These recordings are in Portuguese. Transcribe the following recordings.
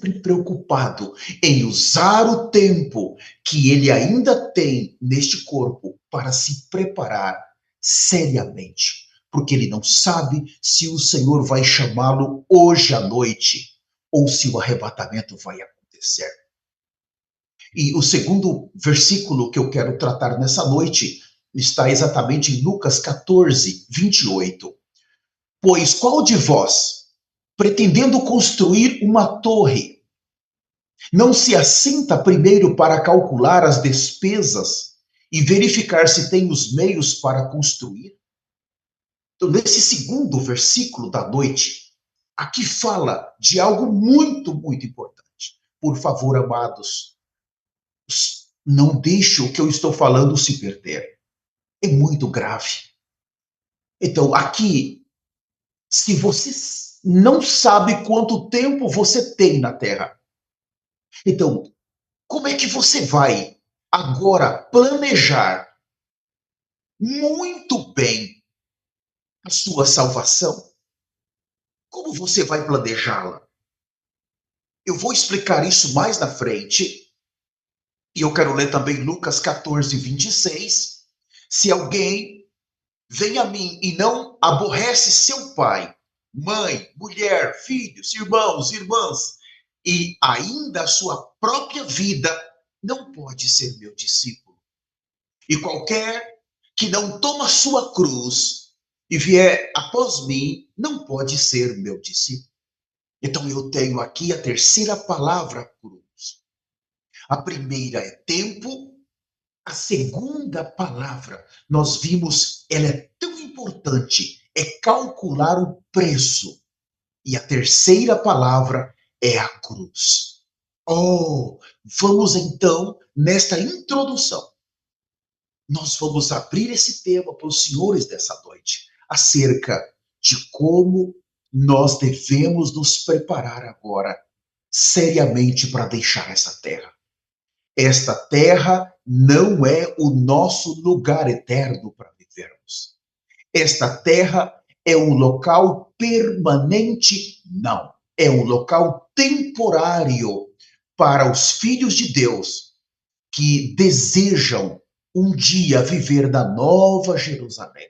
sempre preocupado em usar o tempo que ele ainda tem neste corpo para se preparar seriamente, porque ele não sabe se o Senhor vai chamá-lo hoje à noite ou se o arrebatamento vai acontecer. E o segundo versículo que eu quero tratar nessa noite está exatamente em Lucas 14, 28. Pois qual de vós, pretendendo construir uma torre, não se assenta primeiro para calcular as despesas e verificar se tem os meios para construir? Então, nesse segundo versículo da noite, aqui fala de algo muito, muito importante. Por favor, amados, não deixe o que eu estou falando se perder. É muito grave. Então, aqui, se você não sabe quanto tempo você tem na Terra, então, como é que você vai agora planejar muito bem a sua salvação? Como você vai planejá-la? Eu vou explicar isso mais na frente. E eu quero ler também Lucas 14, 26. Se alguém vem a mim e não aborrece seu pai, mãe, mulher, filhos, irmãos, irmãs, e ainda a sua própria vida, não pode ser meu discípulo. E qualquer que não toma sua cruz e vier após mim, não pode ser meu discípulo. Então eu tenho aqui a terceira palavra, cruz. A primeira é tempo, a segunda palavra, nós vimos, ela é tão importante, é calcular o preço. E a terceira palavra é a cruz. Oh, vamos então, nesta introdução, nós vamos abrir esse tema para os senhores dessa noite, acerca de como nós devemos nos preparar agora, seriamente, para deixar essa terra. Esta terra não é o nosso lugar eterno para vivermos. Esta terra é um local permanente? Não. É um local temporário para os filhos de Deus que desejam um dia viver na Nova Jerusalém.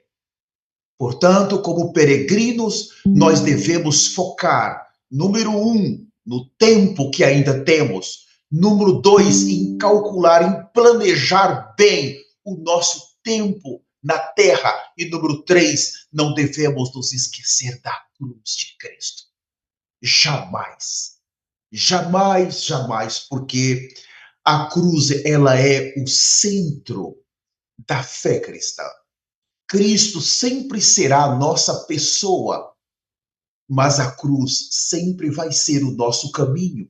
Portanto, como peregrinos, nós devemos focar, número 1, no tempo que ainda temos. Número 2, em calcular, em planejar bem o nosso tempo na terra. E número 3, não devemos nos esquecer da cruz de Cristo. Jamais, jamais, jamais, porque a cruz, ela é o centro da fé cristã. Cristo sempre será a nossa pessoa, mas a cruz sempre vai ser o nosso caminho.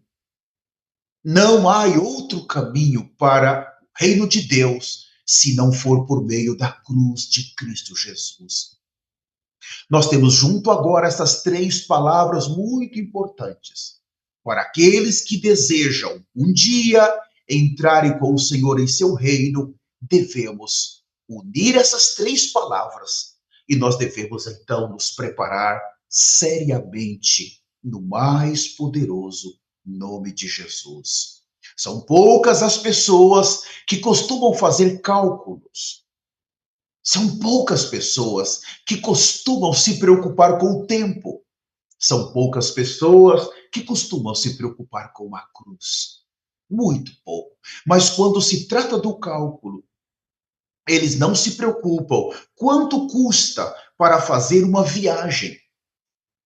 Não há outro caminho para o reino de Deus se não for por meio da cruz de Cristo Jesus. Nós temos junto agora essas três palavras muito importantes. Para aqueles que desejam um dia entrarem com o Senhor em seu reino, devemos unir essas três palavras e nós devemos então nos preparar seriamente no mais poderoso nome de Jesus. São poucas as pessoas que costumam fazer cálculos. São poucas pessoas que costumam se preocupar com o tempo. São poucas pessoas que costumam se preocupar com a cruz. Muito pouco. Mas quando se trata do cálculo, eles não se preocupam. Quanto custa para fazer uma viagem?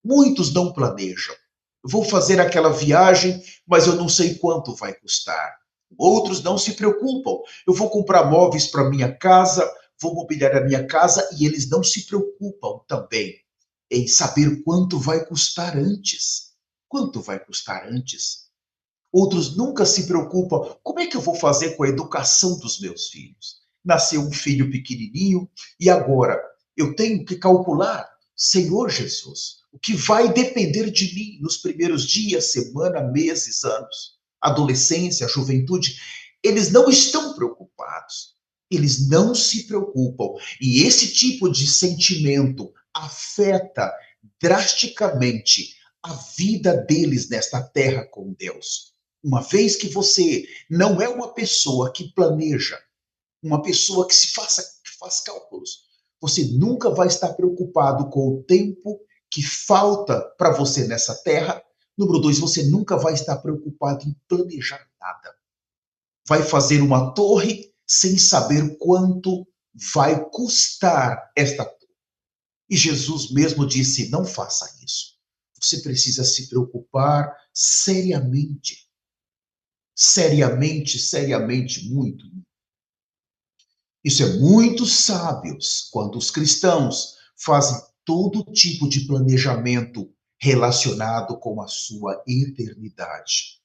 Muitos não planejam. Vou fazer aquela viagem, mas eu não sei quanto vai custar. Outros não se preocupam. Eu vou comprar móveis para minha casa, vou mobiliar a minha casa, e eles não se preocupam também em saber quanto vai custar antes. Quanto vai custar antes? Outros nunca se preocupam. Como é que eu vou fazer com a educação dos meus filhos? Nasceu um filho pequenininho e agora eu tenho que calcular, Senhor Jesus, o que vai depender de mim nos primeiros dias, semana, meses, anos, adolescência, juventude. Eles não estão preocupados. Eles não se preocupam. E esse tipo de sentimento afeta drasticamente a vida deles nesta terra com Deus. Uma vez que você não é uma pessoa que planeja, uma pessoa que faz cálculos, você nunca vai estar preocupado com o tempo que falta para você nessa terra. Número dois, você nunca vai estar preocupado em planejar nada. Vai fazer uma torre sem saber quanto vai custar esta torre. E Jesus mesmo disse: não faça isso. Você precisa se preocupar seriamente. Seriamente, seriamente, muito. Isso é muito sábios quando os cristãos fazem todo tipo de planejamento relacionado com a sua eternidade.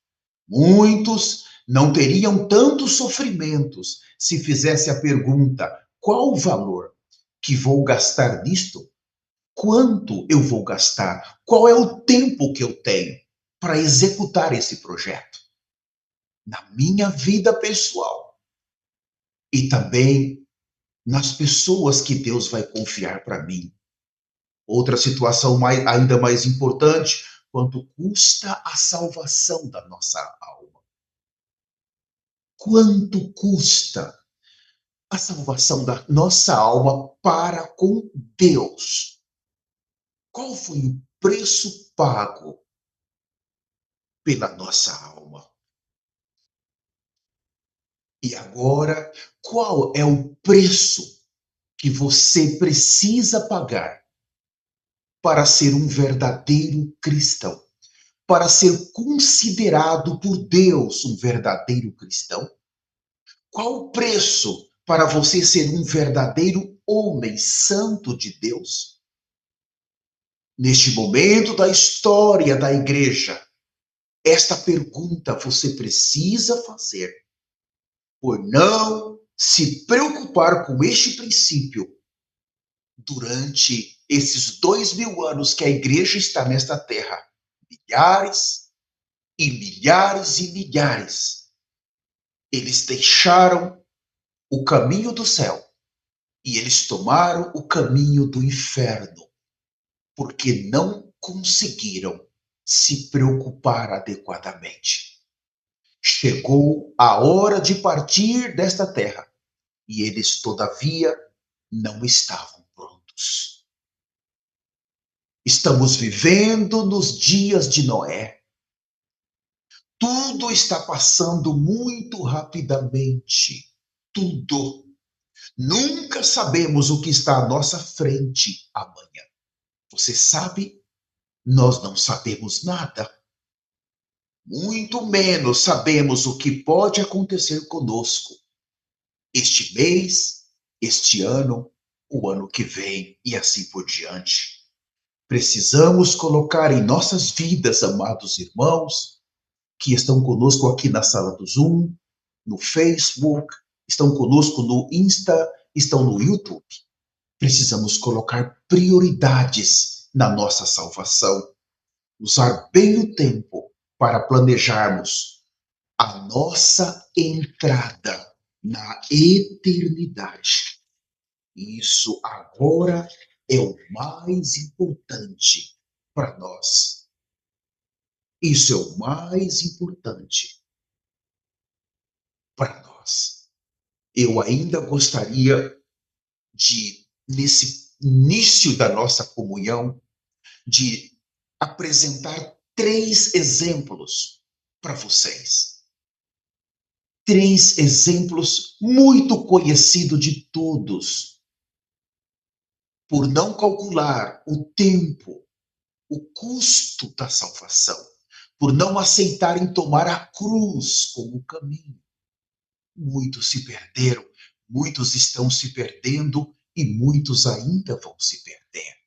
Muitos não teriam tantos sofrimentos se fizesse a pergunta: qual o valor que vou gastar nisto? Quanto eu vou gastar? Qual é o tempo que eu tenho para executar esse projeto? Na minha vida pessoal e também nas pessoas que Deus vai confiar para mim. Outra situação ainda mais importante: quanto custa a salvação da nossa alma? Quanto custa a salvação da nossa alma para com Deus? Qual foi o preço pago pela nossa alma? E agora, qual é o preço que você precisa pagar para ser um verdadeiro cristão? Para ser considerado por Deus um verdadeiro cristão? Qual o preço para você ser um verdadeiro homem santo de Deus? Neste momento da história da igreja, esta pergunta você precisa fazer, por não se preocupar com este princípio durante esses 2000 anos que a igreja está nesta terra. Milhares e milhares e milhares. Eles deixaram o caminho do céu e eles tomaram o caminho do inferno, porque não conseguiram se preocupar adequadamente. Chegou a hora de partir desta terra e eles, todavia, não estavam prontos. Estamos vivendo nos dias de Noé. Tudo está passando muito rapidamente. Tudo. Nunca sabemos o que está à nossa frente amanhã. Você sabe? Nós não sabemos nada. Muito menos sabemos o que pode acontecer conosco este mês, este ano, o ano que vem e assim por diante. Precisamos colocar em nossas vidas, amados irmãos, que estão conosco aqui na sala do Zoom, no Facebook, estão conosco no Insta, estão no YouTube. Precisamos colocar prioridades na nossa salvação, usar bem o tempo para planejarmos a nossa entrada na eternidade. Isso agora é o mais importante para nós. Isso é o mais importante para nós. Eu ainda gostaria de, nesse início da nossa comunhão, de apresentar 3 exemplos para vocês. 3 exemplos muito conhecidos de todos. Por não calcular o tempo, o custo da salvação, por não aceitarem tomar a cruz como caminho. Muitos se perderam, muitos estão se perdendo e muitos ainda vão se perder.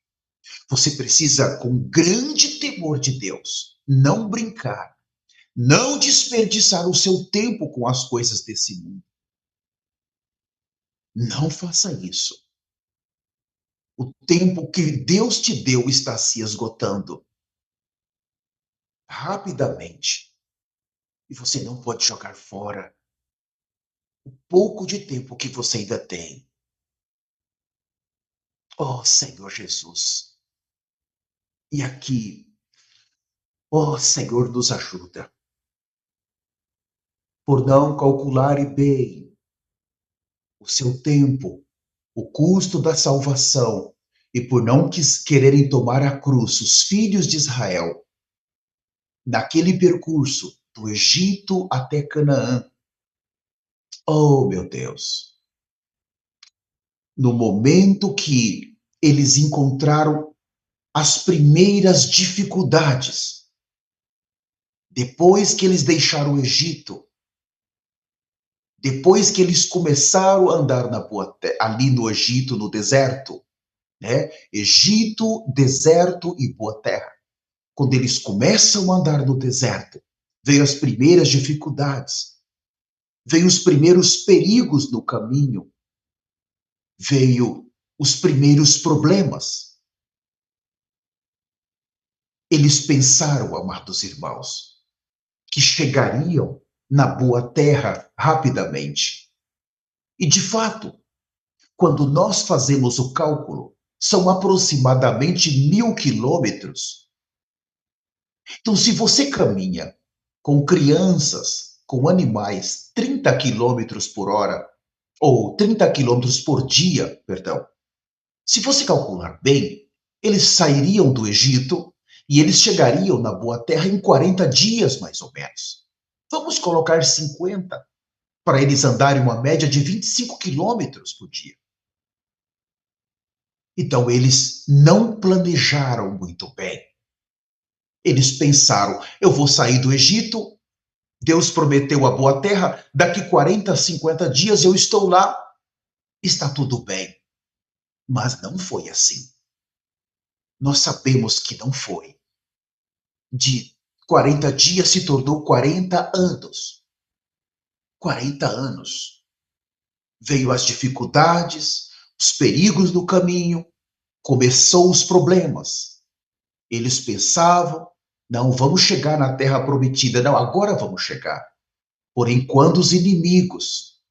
Você precisa, com grande temor de Deus, não brincar, não desperdiçar o seu tempo com as coisas desse mundo. Não faça isso. O tempo que Deus te deu está se esgotando rapidamente. E você não pode jogar fora o pouco de tempo que você ainda tem. Oh, Senhor Jesus. E aqui Ó Senhor, nos ajuda por não calcularem bem o seu tempo, o custo da salvação, e por não quererem tomar a cruz, os filhos de Israel, naquele percurso do Egito até Canaã. Oh, meu Deus! No momento que eles encontraram as primeiras dificuldades, depois que eles deixaram o Egito, depois que eles começaram a andar ali no Egito, no deserto, né? Egito, deserto e boa terra. Quando eles começam a andar no deserto, veio as primeiras dificuldades, veio os primeiros perigos no caminho, veio os primeiros problemas. Eles pensaram, amados irmãos, que chegariam na boa terra rapidamente. E, de fato, quando nós fazemos o cálculo, são aproximadamente 1.000 quilômetros. Então, se você caminha com crianças, com animais, 30 quilômetros por hora, ou 30 quilômetros por dia, perdão, se você calcular bem, eles sairiam do Egito e eles chegariam na Boa Terra em 40 dias, mais ou menos. Vamos colocar 50, para eles andarem uma média de 25 quilômetros por dia. Então, eles não planejaram muito bem. Eles pensaram, eu vou sair do Egito, Deus prometeu a boa terra, daqui 40, 50 dias eu estou lá, está tudo bem. Mas não foi assim. Nós sabemos que não foi. De 40 dias se tornou 40 anos. 40 anos. Veio as dificuldades, os perigos do caminho, começou os problemas. Eles pensavam, não, vamos chegar na terra prometida. Não, agora vamos chegar. Porém, quando os inimigos,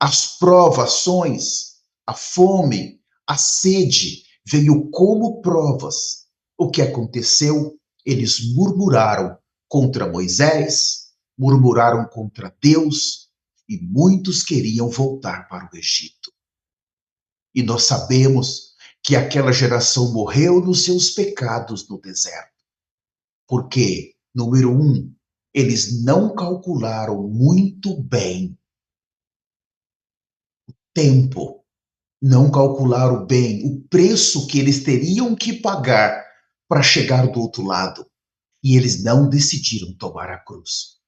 as provações, a fome, a sede, veio como provas, o que aconteceu? Eles murmuraram contra Moisés, murmuraram contra Deus, e muitos queriam voltar para o Egito. E nós sabemos que aquela geração morreu nos seus pecados no deserto. Porque, número um, eles não calcularam muito bem o tempo, não calcularam bem o preço que eles teriam que pagar para chegar do outro lado. E eles não decidiram tomar a cruz.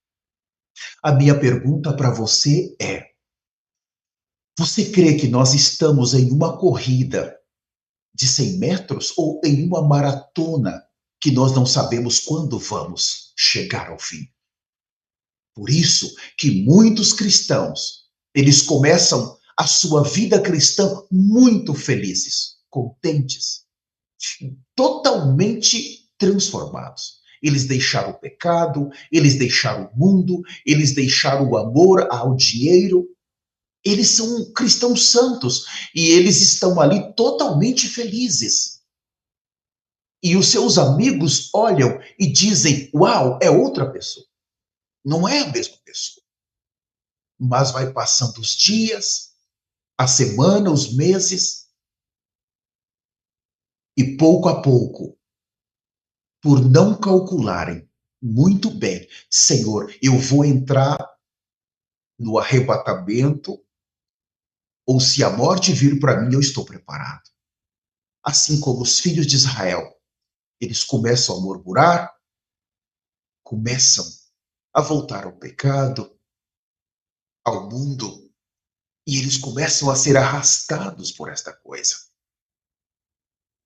A minha pergunta para você é: você crê que nós estamos em uma corrida de 100 metros ou em uma maratona que nós não sabemos quando vamos chegar ao fim? Por isso que muitos cristãos, eles começam a sua vida cristã muito felizes, contentes, totalmente transformados. Eles deixaram o pecado, eles deixaram o mundo, eles deixaram o amor ao dinheiro. Eles são cristãos santos e eles estão ali totalmente felizes. E os seus amigos olham e dizem: Uau, é outra pessoa. Não é a mesma pessoa. Mas vai passando os dias, a semana, os meses, e pouco a pouco, por não calcularem muito bem, Senhor, eu vou entrar no arrebatamento, ou se a morte vir para mim, eu estou preparado. Assim como os filhos de Israel, eles começam a murmurar, começam a voltar ao pecado, ao mundo, e eles começam a ser arrastados por esta coisa.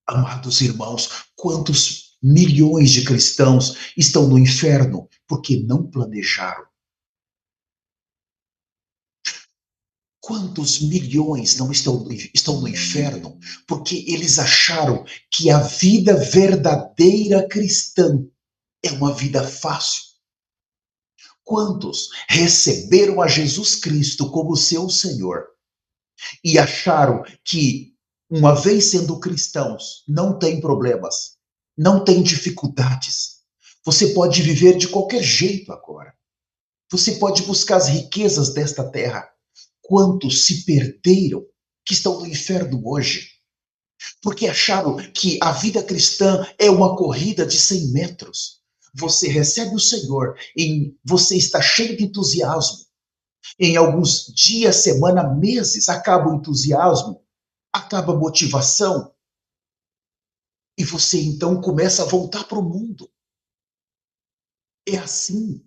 Amados irmãos, quantos milhões de cristãos estão no inferno porque não planejaram? Quantos milhões não estão no inferno porque eles acharam que a vida verdadeira cristã é uma vida fácil? Quantos receberam a Jesus Cristo como seu Senhor e acharam que, uma vez sendo cristãos, não tem problemas, não tem dificuldades? Você pode viver de qualquer jeito agora. Você pode buscar as riquezas desta terra. Quantos se perderam que estão no inferno hoje? Porque acharam que a vida cristã é uma corrida de 100 metros. Você recebe o Senhor e você está cheio de entusiasmo. Em alguns dias, semana, meses, acaba o entusiasmo, acaba a motivação, e você então começa a voltar para o mundo. É assim.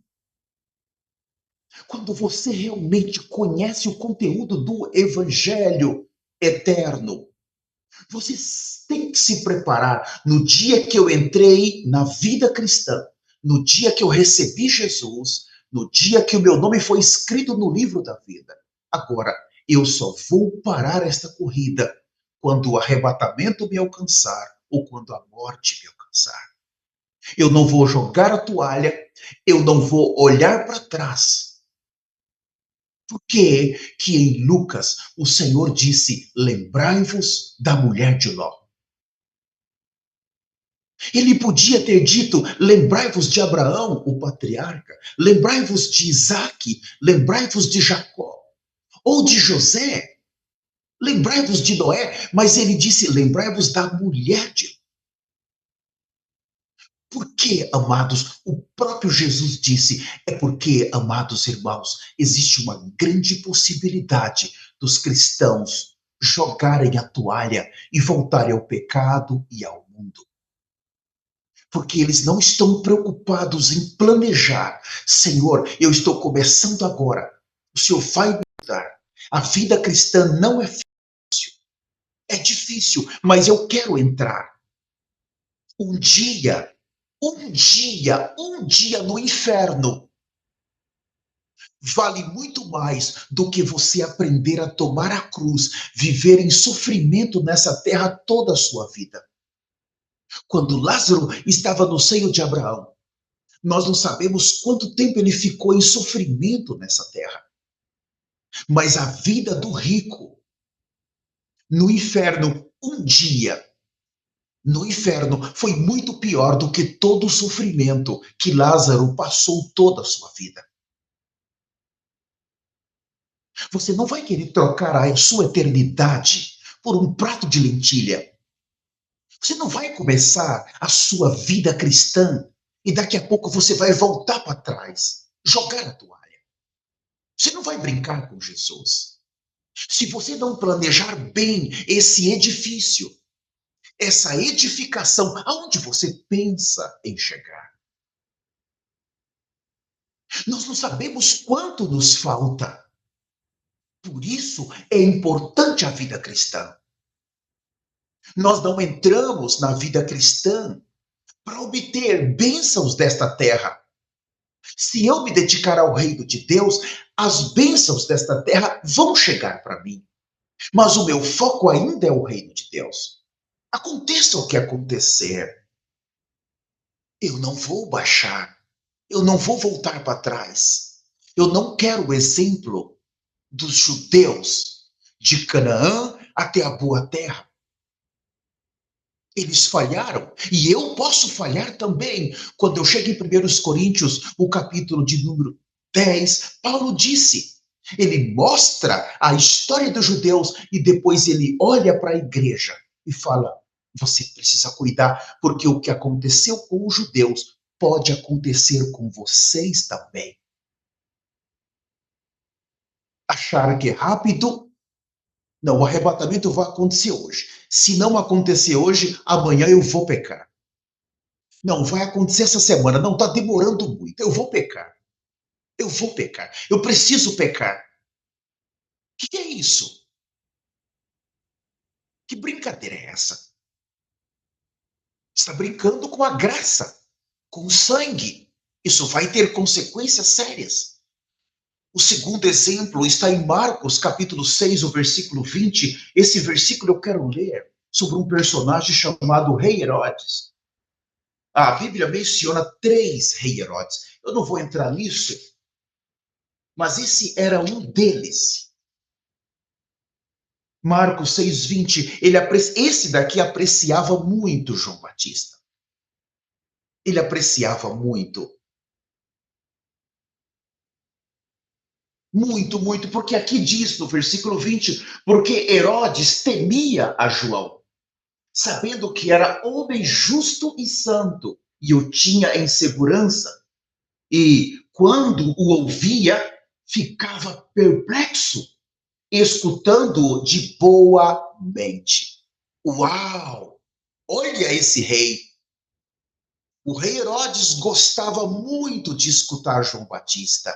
Quando você realmente conhece o conteúdo do Evangelho eterno, você tem que se preparar. No dia que eu entrei na vida cristã, no dia que eu recebi Jesus, no dia que o meu nome foi escrito no livro da vida. Agora, eu só vou parar esta corrida quando o arrebatamento me alcançar ou quando a morte me alcançar. Eu não vou jogar a toalha, eu não vou olhar para trás. Por que que em Lucas o Senhor disse: lembrai-vos da mulher de Ló? Ele podia ter dito: lembrai-vos de Abraão, o patriarca, lembrai-vos de Isaque, lembrai-vos de Jacó, ou de José, lembrai-vos de Noé, mas ele disse: lembrai-vos da mulher de Ló. Por que, amados? O próprio Jesus disse: é porque, amados irmãos, existe uma grande possibilidade dos cristãos jogarem a toalha e voltarem ao pecado e ao mundo. Porque eles não estão preocupados em planejar. Senhor, eu estou começando agora. O Senhor vai me ajudar. A vida cristã não é fácil. É difícil, mas eu quero entrar. Um dia, um dia no inferno vale muito mais do que você aprender a tomar a cruz, viver em sofrimento nessa terra toda a sua vida. Quando Lázaro estava no seio de Abraão, nós não sabemos quanto tempo ele ficou em sofrimento nessa terra. Mas a vida do rico no inferno, um dia, no inferno, foi muito pior do que todo o sofrimento que Lázaro passou toda a sua vida. Você não vai querer trocar a sua eternidade por um prato de lentilha. Você não vai começar a sua vida cristã e daqui a pouco você vai voltar para trás, jogar a toalha. Você não vai brincar com Jesus. Se você não planejar bem esse edifício, essa edificação, aonde você pensa em chegar? Nós não sabemos quanto nos falta. Por isso é importante a vida cristã. Nós não entramos na vida cristã para obter bênçãos desta terra. Se eu me dedicar ao reino de Deus, as bênçãos desta terra vão chegar para mim. Mas o meu foco ainda é o reino de Deus. Aconteça o que acontecer, eu não vou baixar, eu não vou voltar para trás. Eu não quero o exemplo dos judeus de Canaã até a boa terra. Eles falharam e eu posso falhar também. Quando eu chego em 1 Coríntios, o capítulo de número 10, Paulo disse, ele mostra a história dos judeus e depois ele olha para a igreja e fala: você precisa cuidar, porque o que aconteceu com os judeus pode acontecer com vocês também. Achar que é rápido? Não, o arrebatamento vai acontecer hoje. Se não acontecer hoje, amanhã eu vou pecar. Não, vai acontecer essa semana. Não, está demorando muito. Eu vou pecar. Eu vou pecar. Eu preciso pecar. O que é isso? Que brincadeira é essa? Está brincando com a graça, com o sangue. Isso vai ter consequências sérias. O segundo exemplo está em Marcos, capítulo 6, o versículo 20. Esse versículo eu quero ler sobre um personagem chamado Rei Herodes. A Bíblia menciona 3 Rei Herodes. Eu não vou entrar nisso, mas esse era um deles. Marcos 6,20, esse daqui apreciava muito João Batista. ele apreciava muito. Muito, muito, porque aqui diz no versículo 20: porque Herodes temia a João, sabendo que era homem justo e santo, e o tinha em segurança. E quando o ouvia, ficava perplexo, escutando-o de boa mente. Uau! Olha esse rei. O rei Herodes gostava muito de escutar João Batista.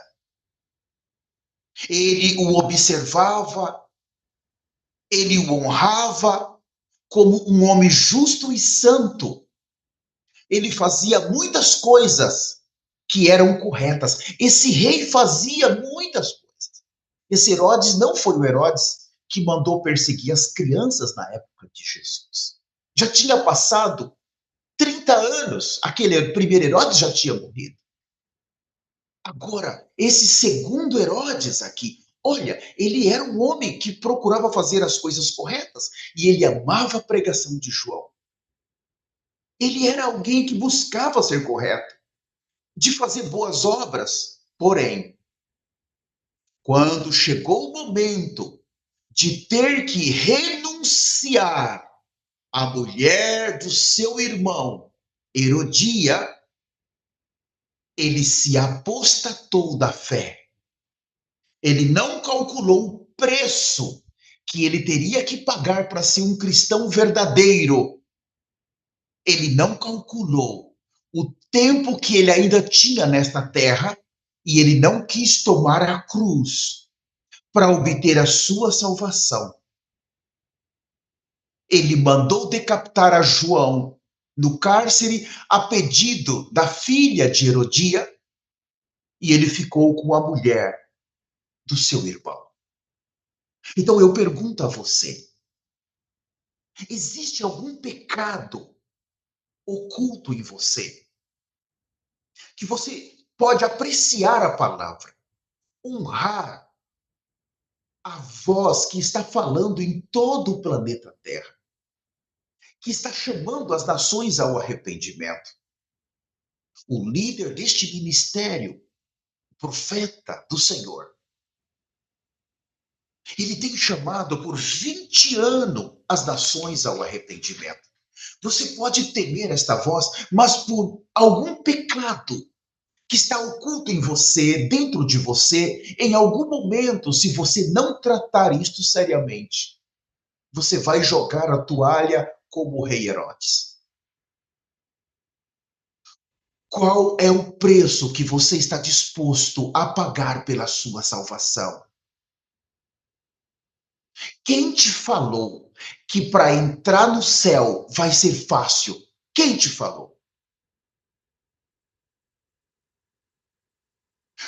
Ele o observava, ele o honrava como um homem justo e santo. Ele fazia muitas coisas que eram corretas. Esse rei fazia muitas coisas. Esse Herodes não foi o Herodes que mandou perseguir as crianças na época de Jesus. Já tinha passado 30 anos, aquele primeiro Herodes já tinha morrido. Agora, esse segundo Herodes aqui, olha, ele era um homem que procurava fazer as coisas corretas e ele amava a pregação de João. Ele era alguém que buscava ser correto, de fazer boas obras. Porém, quando chegou o momento de ter que renunciar à mulher do seu irmão, Herodia, ele se apostatou da fé. Ele não calculou o preço que ele teria que pagar para ser um cristão verdadeiro. Ele não calculou o tempo que ele ainda tinha nesta terra e ele não quis tomar a cruz para obter a sua salvação. Ele mandou decapitar a João no cárcere a pedido da filha de Herodia e ele ficou com a mulher do seu irmão. Então eu pergunto a você: existe algum pecado oculto em você que você pode apreciar a palavra, honrar a voz que está falando em todo o planeta Terra, que está chamando as nações ao arrependimento? O líder deste ministério, o profeta do Senhor, ele tem chamado por 20 anos as nações ao arrependimento. Você pode temer esta voz, mas por algum pecado que está oculto em você, dentro de você, em algum momento, se você não tratar isto seriamente, você vai jogar a toalha como o rei Herodes. Qual é o preço que você está disposto a pagar pela sua salvação? Quem te falou que para entrar no céu vai ser fácil? Quem te falou?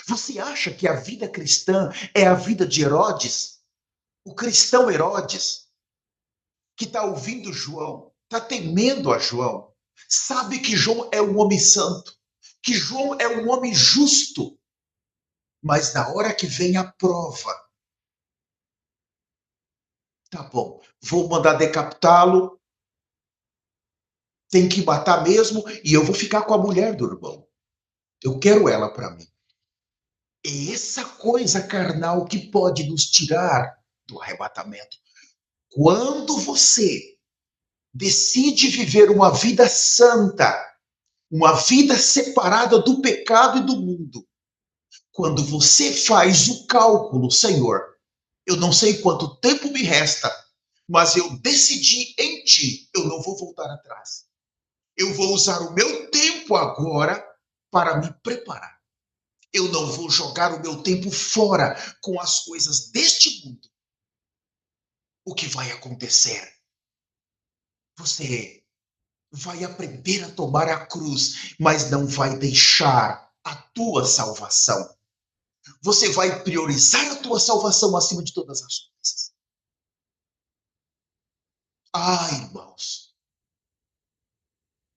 Você acha que a vida cristã é a vida de Herodes? O cristão Herodes, que está ouvindo João, está temendo a João, sabe que João é um homem santo, que João é um homem justo, mas na hora que vem a prova, tá bom, vou mandar decapitá-lo, tem que matar mesmo, e eu vou ficar com a mulher do irmão. Eu quero ela para mim. É essa coisa carnal que pode nos tirar do arrebatamento. Quando você decide viver uma vida santa, uma vida separada do pecado e do mundo, quando você faz o cálculo, Senhor, eu não sei quanto tempo me resta, mas eu decidi em ti, eu não vou voltar atrás. Eu vou usar o meu tempo agora para me preparar. Eu não vou jogar o meu tempo fora com as coisas deste mundo. O que vai acontecer? Você vai aprender a tomar a cruz, mas não vai deixar a tua salvação. Você vai priorizar a tua salvação acima de todas as coisas. Ah, irmãos,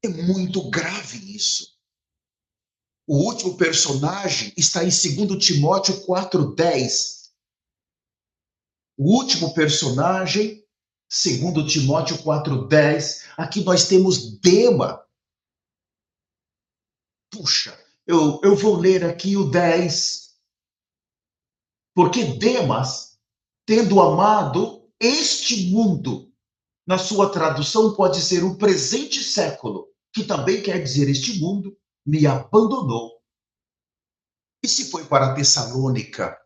é muito grave isso. O último personagem está em 2 Timóteo 4:10. O último personagem, 2 Timóteo 4:10. Aqui nós temos Dema. puxa, eu vou ler aqui o 10, porque Demas, tendo amado este mundo, na sua tradução pode ser o presente século, que também quer dizer este mundo, me abandonou e se foi para Tessalônica.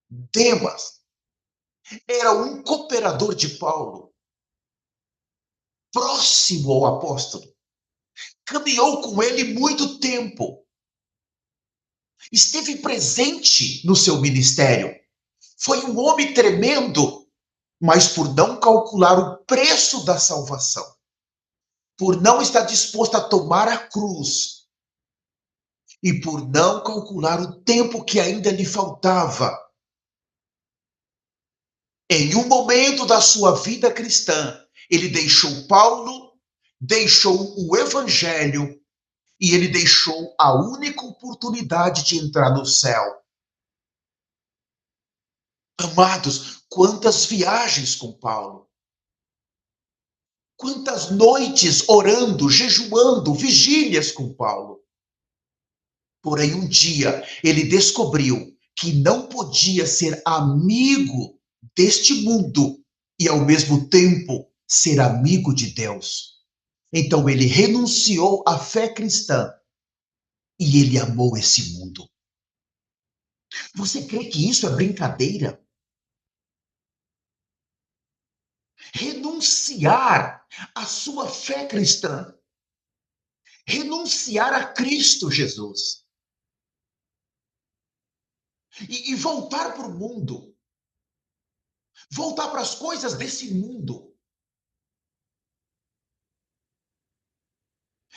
Demas era um cooperador de Paulo, próximo ao apóstolo, caminhou com ele muito tempo, esteve presente no seu ministério, foi um homem tremendo, mas por não calcular o preço da salvação, por não estar disposto a tomar a cruz e por não calcular o tempo que ainda lhe faltava, em um momento da sua vida cristã, ele deixou Paulo, deixou o evangelho e ele deixou a única oportunidade de entrar no céu. Amados, quantas viagens com Paulo, quantas noites orando, jejuando, vigílias com Paulo. Porém, um dia ele descobriu que não podia ser amigo deste mundo e, ao mesmo tempo, ser amigo de Deus. Então, ele renunciou à fé cristã e ele amou esse mundo. Você crê que isso é brincadeira? Renunciar à sua fé cristã, renunciar a Cristo Jesus e voltar para o mundo, voltar para as coisas desse mundo.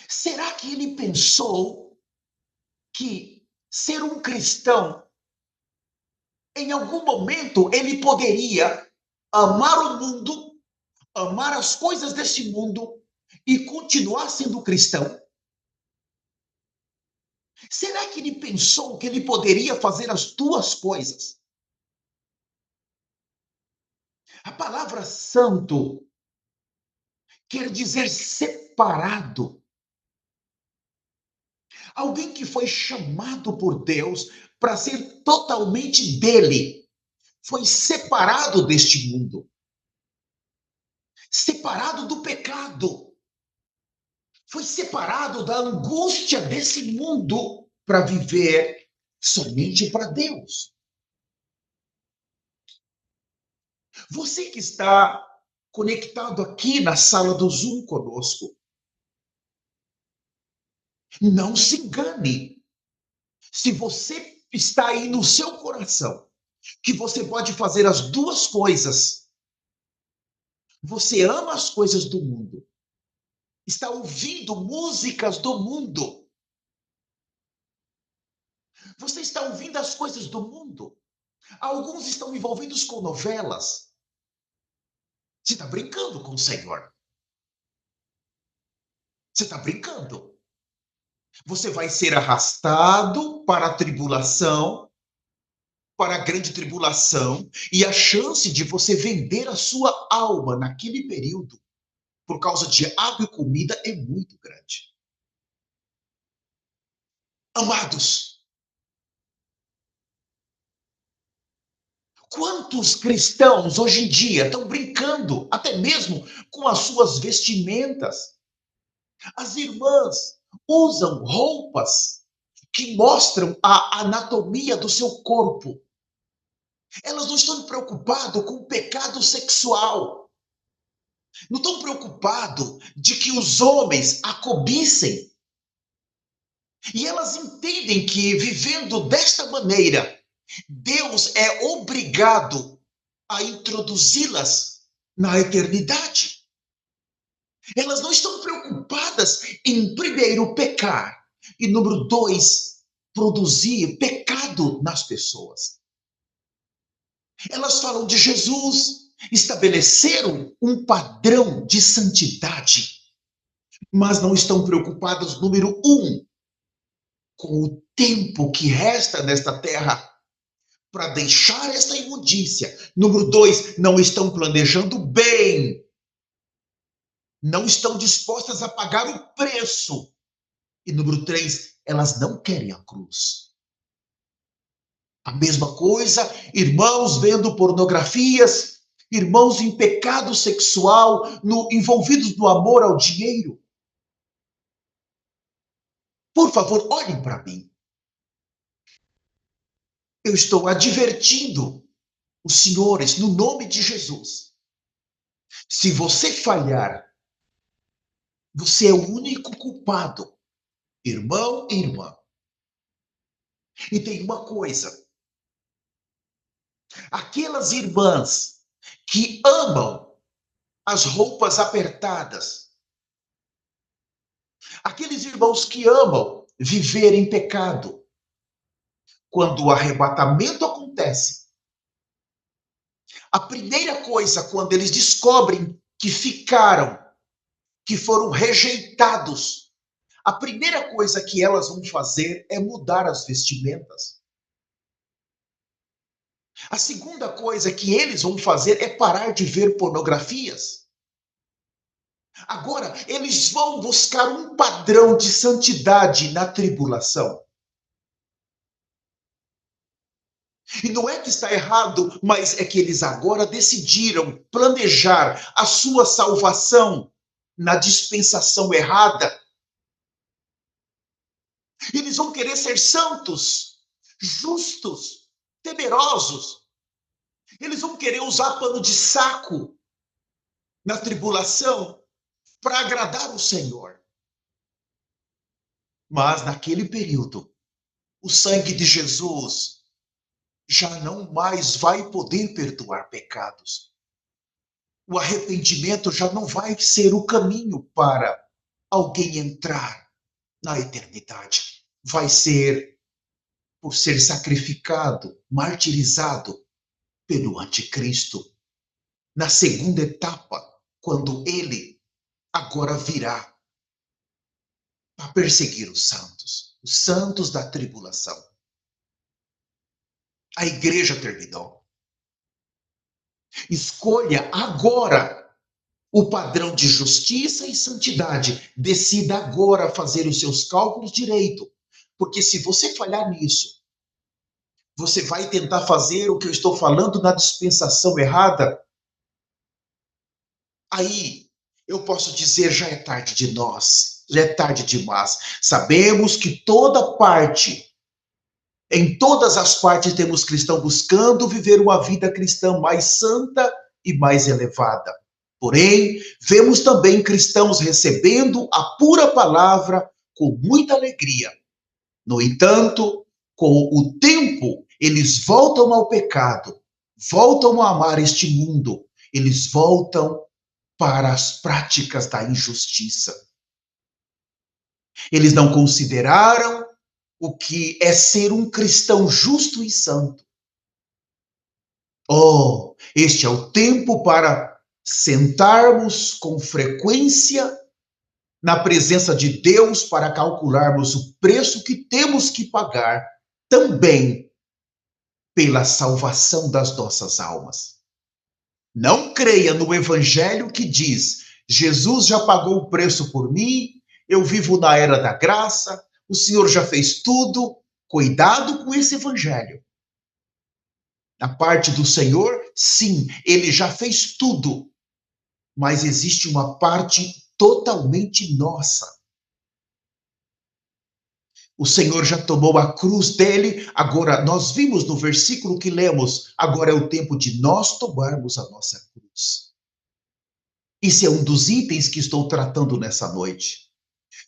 Será que ele pensou que ser um cristão, em algum momento, ele poderia amar o mundo, amar as coisas desse mundo e continuar sendo cristão? Será que ele pensou que ele poderia fazer as duas coisas? A palavra santo quer dizer separado. Alguém que foi chamado por Deus para ser totalmente dele, foi separado deste mundo, separado do pecado, foi separado da angústia desse mundo para viver somente para Deus. Você que está conectado aqui na sala do Zoom conosco, não se engane. Se você está aí no seu coração, que você pode fazer as duas coisas. Você ama as coisas do mundo, está ouvindo músicas do mundo. Você está ouvindo as coisas do mundo. Alguns estão envolvidos com novelas. Você está brincando com o Senhor. Você está brincando. Você vai ser arrastado para a tribulação, para a grande tribulação, e a chance de você vender a sua alma naquele período, por causa de água e comida, é muito grande. Amados, quantos cristãos hoje em dia estão brincando, até mesmo com as suas vestimentas? As irmãs usam roupas que mostram a anatomia do seu corpo. Elas não estão preocupadas com o pecado sexual. Não estão preocupadas de que os homens a cobicem. E elas entendem que, vivendo desta maneira, Deus é obrigado a introduzi-las na eternidade. Elas não estão preocupadas em, primeiro, pecar e, número 2, produzir pecado nas pessoas. Elas falam de Jesus, estabeleceram um padrão de santidade, mas não estão preocupadas, número 1, com o tempo que resta nesta terra para deixar essa imundícia. Número 2, não estão planejando bem. Não estão dispostas a pagar o preço. E número 3, elas não querem a cruz. A mesma coisa, irmãos vendo pornografias, irmãos em pecado sexual, envolvidos no amor ao dinheiro. Por favor, olhem para mim. Eu estou advertindo os senhores no nome de Jesus. Se você falhar, você é o único culpado, irmão e irmã. E tem uma coisa: aquelas irmãs que amam as roupas apertadas, aqueles irmãos que amam viver em pecado, quando o arrebatamento acontece, a primeira coisa, quando eles descobrem que foram rejeitados, a primeira coisa que elas vão fazer é mudar as vestimentas. A segunda coisa que eles vão fazer é parar de ver pornografias. Agora, eles vão buscar um padrão de santidade na tribulação. E não é que está errado, mas é que eles agora decidiram planejar a sua salvação na dispensação errada. Eles vão querer ser santos, justos, temerosos. Eles vão querer usar pano de saco na tribulação para agradar o Senhor. Mas naquele período, o sangue de Jesus já não mais vai poder perdoar pecados. O arrependimento já não vai ser o caminho para alguém entrar na eternidade. Vai ser por ser sacrificado, martirizado pelo anticristo. Na segunda etapa, quando ele agora virá para perseguir os santos da tribulação. A igreja terminou. Escolha agora o padrão de justiça e santidade. Decida agora fazer os seus cálculos direito. Porque se você falhar nisso, você vai tentar fazer o que eu estou falando na dispensação errada. Aí, eu posso dizer, já é tarde de nós. Já é tarde demais. Sabemos que em todas as partes temos cristãos buscando viver uma vida cristã mais santa e mais elevada. Porém, vemos também cristãos recebendo a pura palavra com muita alegria. No entanto, com o tempo, eles voltam ao pecado, voltam a amar este mundo, eles voltam para as práticas da injustiça. Eles não consideraram o que é ser um cristão justo e santo. Oh, este é o tempo para sentarmos com frequência na presença de Deus para calcularmos o preço que temos que pagar também pela salvação das nossas almas. Não creia no evangelho que diz: Jesus já pagou o preço por mim, eu vivo na era da graça, o Senhor já fez tudo. Cuidado com esse evangelho. Da parte do Senhor, sim, ele já fez tudo. Mas existe uma parte totalmente nossa. O Senhor já tomou a cruz dele, agora nós vimos no versículo que lemos, agora é o tempo de nós tomarmos a nossa cruz. Esse é um dos itens que estou tratando nessa noite.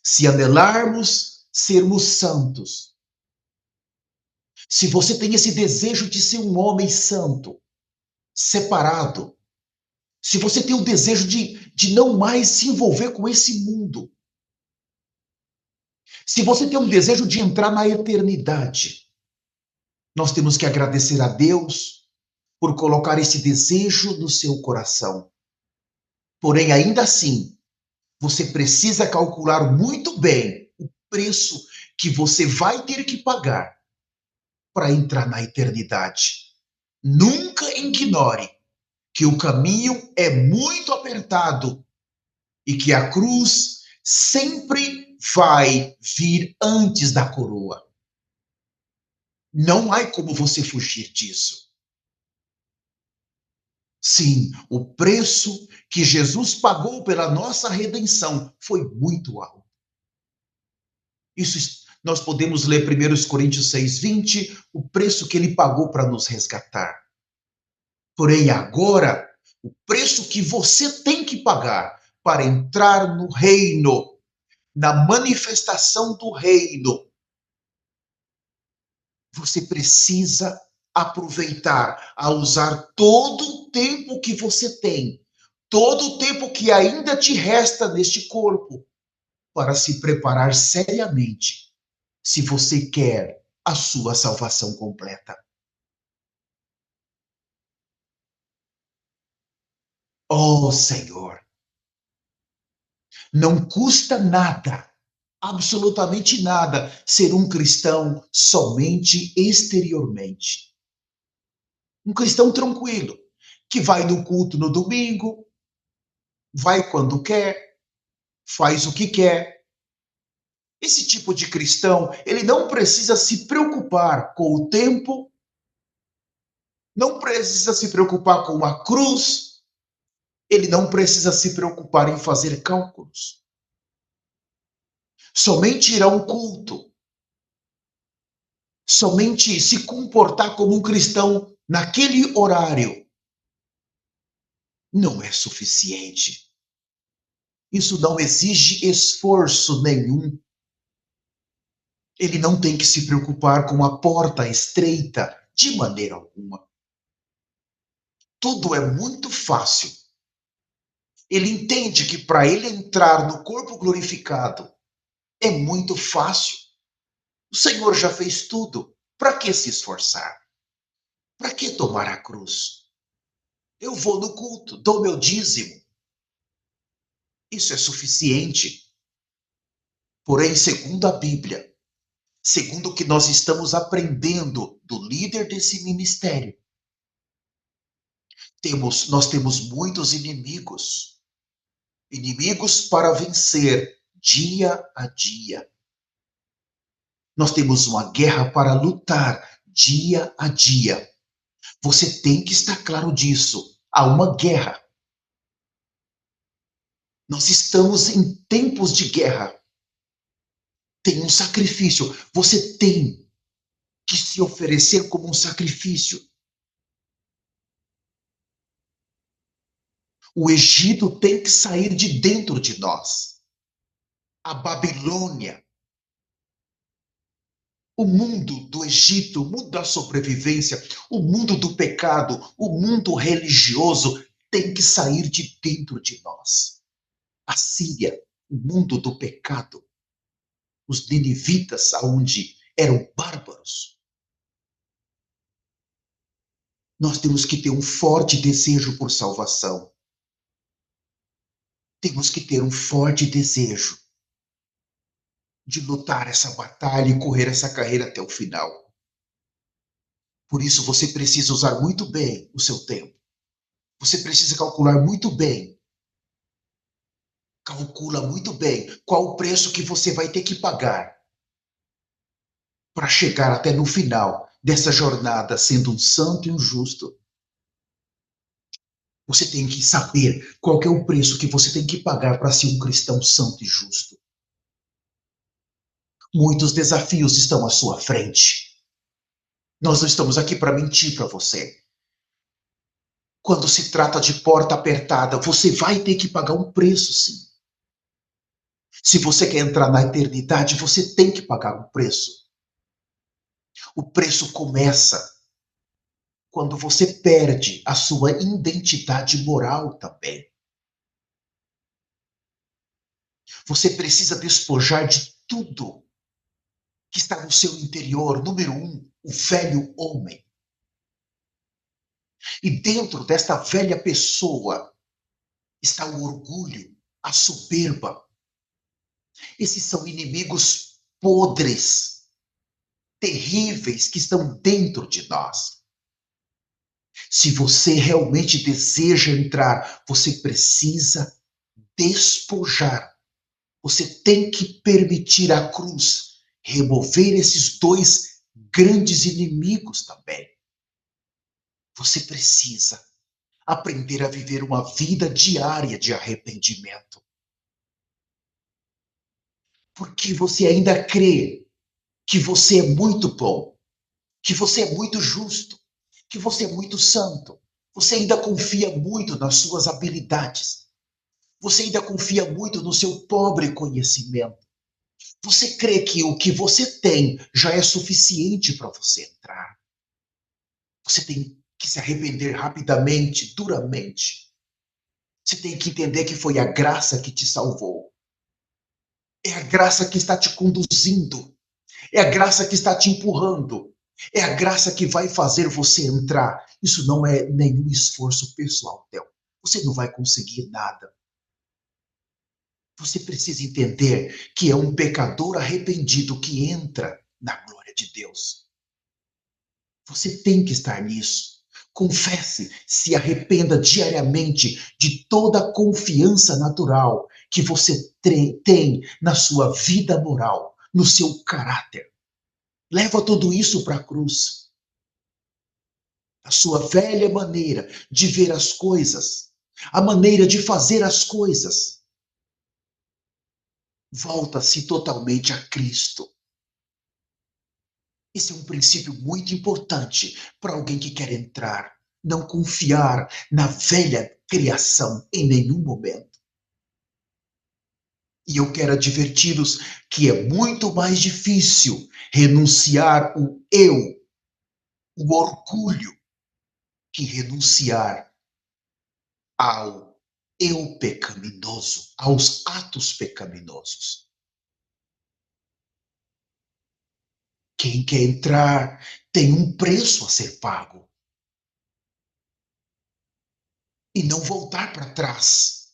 Se anelarmos sermos santos, se você tem esse desejo de ser um homem santo, separado, se você tem o desejo de não mais se envolver com esse mundo, se você tem um desejo de entrar na eternidade, nós temos que agradecer a Deus por colocar esse desejo no seu coração. Porém, ainda assim, você precisa calcular muito bem o preço que você vai ter que pagar para entrar na eternidade. Nunca ignore que o caminho é muito apertado e que a cruz sempre vai vir antes da coroa. Não há como você fugir disso. Sim, o preço que Jesus pagou pela nossa redenção foi muito alto. Isso nós podemos ler 1 Coríntios 6:20, o preço que ele pagou para nos resgatar. Porém, agora, o preço que você tem que pagar para entrar no reino, na manifestação do reino, você precisa aproveitar a usar todo o tempo que você tem, todo o tempo que ainda te resta neste corpo, para se preparar seriamente, se você quer a sua salvação completa. Oh, Senhor, não custa nada, absolutamente nada, ser um cristão somente exteriormente. Um cristão tranquilo, que vai no culto no domingo, vai quando quer, faz o que quer. Esse tipo de cristão, ele não precisa se preocupar com o tempo, não precisa se preocupar com uma cruz, ele não precisa se preocupar em fazer cálculos. Somente ir a um culto, somente se comportar como um cristão naquele horário, não é suficiente. Isso não exige esforço nenhum. Ele não tem que se preocupar com a porta estreita de maneira alguma. Tudo é muito fácil. Ele entende que para ele entrar no corpo glorificado é muito fácil. O Senhor já fez tudo. Para que se esforçar? Para que tomar a cruz? Eu vou no culto, dou meu dízimo. Isso é suficiente. Porém, segundo a Bíblia, segundo o que nós estamos aprendendo do líder desse ministério, nós temos muitos inimigos. Inimigos para vencer dia a dia. Nós temos uma guerra para lutar dia a dia. Você tem que estar claro disso. Há uma guerra. Nós estamos em tempos de guerra. Tem um sacrifício. Você tem que se oferecer como um sacrifício. O Egito tem que sair de dentro de nós. A Babilônia, o mundo do Egito, o mundo da sobrevivência, o mundo do pecado, o mundo religioso tem que sair de dentro de nós. A Síria, o mundo do pecado, os ninivitas, aonde eram bárbaros. Nós temos que ter um forte desejo por salvação. Temos que ter um forte desejo de lutar essa batalha e correr essa carreira até o final. Por isso, você precisa usar muito bem o seu tempo. Você precisa calcular muito bem. Calcula muito bem qual o preço que você vai ter que pagar para chegar até no final dessa jornada sendo um santo e um justo. Você tem que saber qual que é o preço que você tem que pagar para ser um cristão santo e justo. Muitos desafios estão à sua frente. Nós não estamos aqui para mentir para você. Quando se trata de porta apertada, você vai ter que pagar um preço, sim. Se você quer entrar na eternidade, você tem que pagar um preço. O preço começa quando você perde a sua identidade moral também. Você precisa despojar de tudo que está no seu interior. Número 1, o velho homem. E dentro desta velha pessoa está o orgulho, a soberba. Esses são inimigos podres, terríveis que estão dentro de nós. Se você realmente deseja entrar, você precisa despojar Você tem que permitir a cruz remover esses dois grandes inimigos também. Você precisa aprender a viver uma vida diária de arrependimento. Porque você ainda crê que você é muito bom, que você é muito justo, que você é muito santo. Você ainda confia muito nas suas habilidades. Você ainda confia muito no seu pobre conhecimento. Você crê que o que você tem já é suficiente para você entrar. Você tem que se arrepender rapidamente, duramente. Você tem que entender que foi a graça que te salvou. É a graça que está te conduzindo. É a graça que está te empurrando. É a graça que vai fazer você entrar. Isso não é nenhum esforço pessoal, Theo. Você não vai conseguir nada. Você precisa entender que é um pecador arrependido que entra na glória de Deus. Você tem que estar nisso. Confesse, se arrependa diariamente de toda a confiança natural que você tem na sua vida moral, no seu caráter. Leva tudo isso para a cruz. A sua velha maneira de ver as coisas, a maneira de fazer as coisas. Volta-se totalmente a Cristo. Esse é um princípio muito importante para alguém que quer entrar. Não confiar na velha criação em nenhum momento. E eu quero adverti-los que é muito mais difícil renunciar o eu, o orgulho, que renunciar ao eu pecaminoso, aos atos pecaminosos. Quem quer entrar tem um preço a ser pago. E não voltar para trás.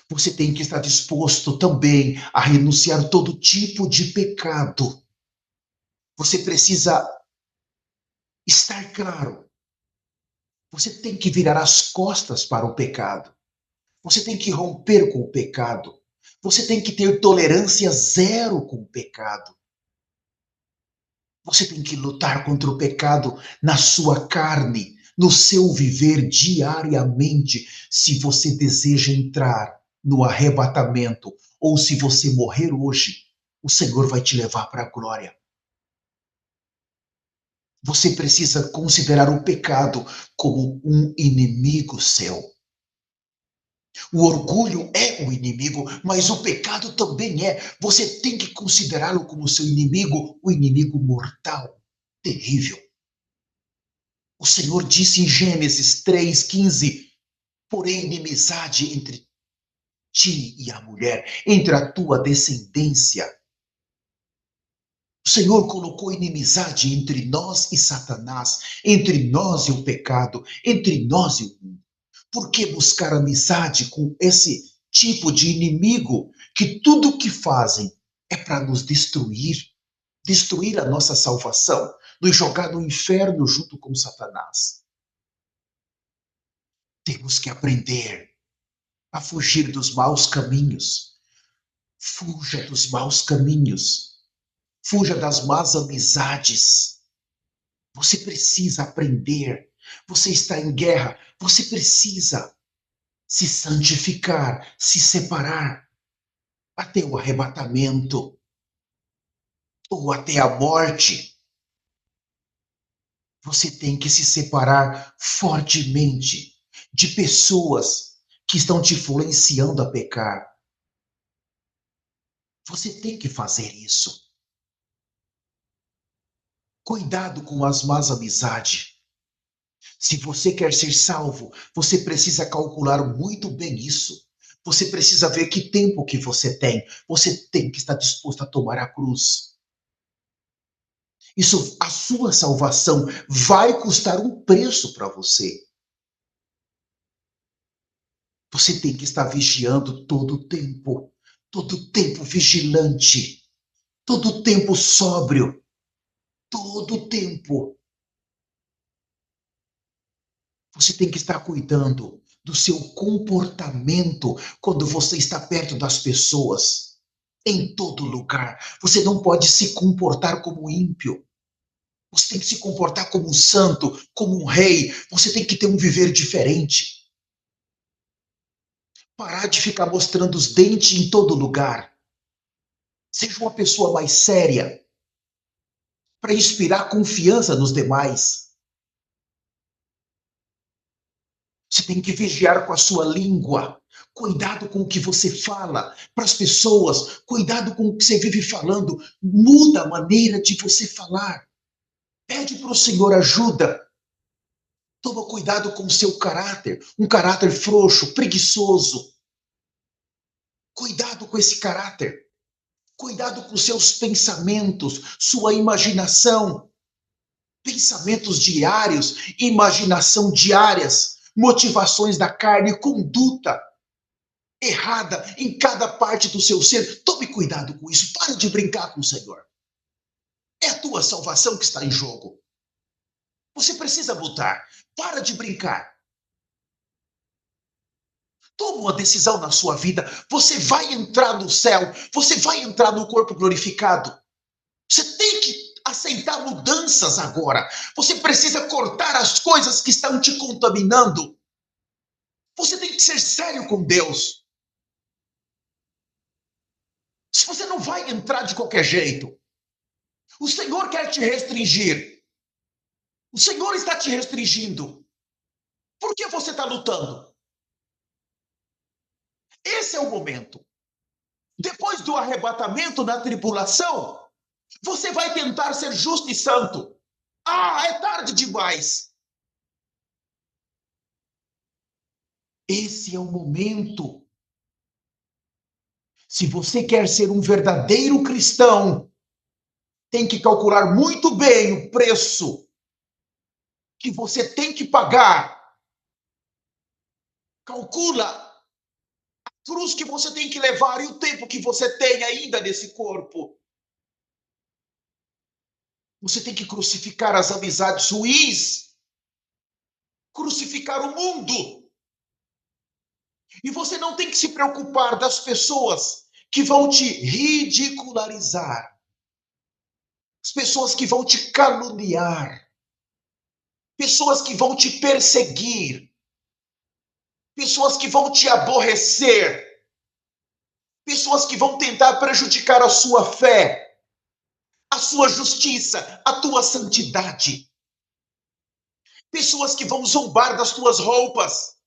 Você tem que estar disposto também a renunciar todo tipo de pecado. Você precisa estar claro. Você tem que virar as costas para o pecado. Você tem que romper com o pecado. Você tem que ter tolerância zero com o pecado. Você tem que lutar contra o pecado na sua carne, no seu viver diariamente, se você deseja entrar no arrebatamento ou se você morrer hoje, o Senhor vai te levar para a glória. Você precisa considerar o pecado como um inimigo seu. O orgulho é o inimigo, mas o pecado também é. Você tem que considerá-lo como seu inimigo, o inimigo mortal, terrível. O Senhor disse em Gênesis 3,15: porém, inimizade entre ti e a mulher, entre a tua descendência. O Senhor colocou inimizade entre nós e Satanás, entre nós e o pecado, entre nós e o mundo. Por que buscar amizade com esse tipo de inimigo que tudo o que fazem é para nos destruir, destruir a nossa salvação, nos jogar no inferno junto com Satanás? Temos que aprender a fugir dos maus caminhos. Fuja dos maus caminhos. Fuja das más amizades. Você precisa aprender. Você está em guerra. Você precisa se santificar, se separar até o arrebatamento ou até a morte. Você tem que se separar fortemente de pessoas que estão te influenciando a pecar. Você tem que fazer isso. Cuidado com as más amizades. Se você quer ser salvo, você precisa calcular muito bem isso. Você precisa ver que tempo que você tem. Você tem que estar disposto a tomar a cruz. Isso, a sua salvação vai custar um preço para você. Você tem que estar vigiando todo o tempo vigilante, todo o tempo sóbrio, todo o tempo. Você tem que estar cuidando do seu comportamento quando você está perto das pessoas. Em todo lugar. Você não pode se comportar como ímpio. Você tem que se comportar como um santo, como um rei. Você tem que ter um viver diferente. Parar de ficar mostrando os dentes em todo lugar. Seja uma pessoa mais séria, para inspirar confiança nos demais. Você tem que vigiar com a sua língua. Cuidado com o que você fala para as pessoas. Cuidado com o que você vive falando. Muda a maneira de você falar. Pede para o Senhor ajuda. Toma cuidado com o seu caráter. Um caráter frouxo, preguiçoso. Cuidado com esse caráter. Cuidado com seus pensamentos, sua imaginação. Pensamentos diários, imaginação diárias, motivações da carne, conduta errada em cada parte do seu ser. Tome cuidado com isso. Para de brincar com o Senhor. É a tua salvação que está em jogo. Você precisa mudar. Para de brincar. Toma uma decisão na sua vida. Você vai entrar no céu. Você vai entrar no corpo glorificado. Você tem que aceitar mudanças agora. Você precisa cortar as coisas que estão te contaminando. Você tem que ser sério com Deus. Se você não vai entrar de qualquer jeito, o Senhor quer te restringir. O Senhor está te restringindo. Por que você está lutando? Esse é o momento. Depois do arrebatamento, na tribulação, você vai tentar ser justo e santo. Ah, é tarde demais. Esse é o momento. Se você quer ser um verdadeiro cristão, tem que calcular muito bem o preço que você tem que pagar. Calcula a cruz que você tem que levar e o tempo que você tem ainda nesse corpo. Você tem que crucificar as amizades ruins, crucificar o mundo. E você não tem que se preocupar das pessoas que vão te ridicularizar, as pessoas que vão te caluniar, pessoas que vão te perseguir, pessoas que vão te aborrecer, pessoas que vão tentar prejudicar a sua fé, a sua justiça, a tua santidade. Pessoas que vão zombar das tuas roupas.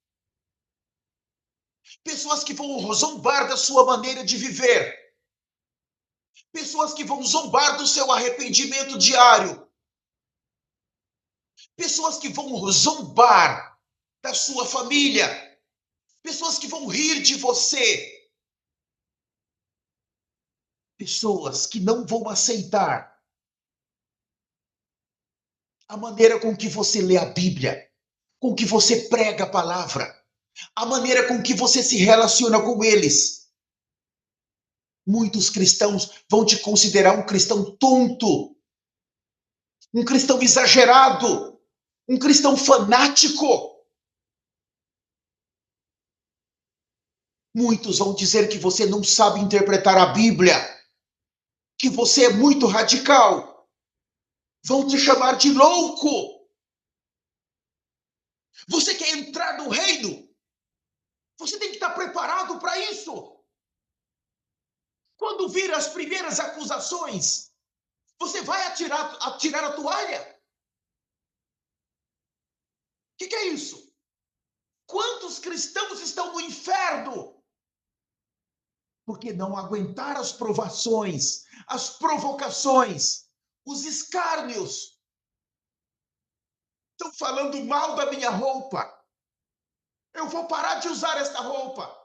Pessoas que vão zombar da sua maneira de viver. Pessoas que vão zombar do seu arrependimento diário. Pessoas que vão zombar da sua família. Pessoas que vão rir de você. Pessoas que não vão aceitar a maneira com que você lê a Bíblia, com que você prega a palavra, a maneira com que você se relaciona com eles. Muitos cristãos vão te considerar um cristão tonto, um cristão exagerado, um cristão fanático. Muitos vão dizer que você não sabe interpretar a Bíblia, que você é muito radical. Vão te chamar de louco. Você quer entrar no reino? Você tem que estar preparado para isso. Quando vir as primeiras acusações, você vai atirar a toalha? O que é isso? Quantos cristãos estão no inferno? Porque não aguentaram as provações, as provocações, os escárnios. Estão falando mal da minha roupa. Eu vou parar de usar esta roupa.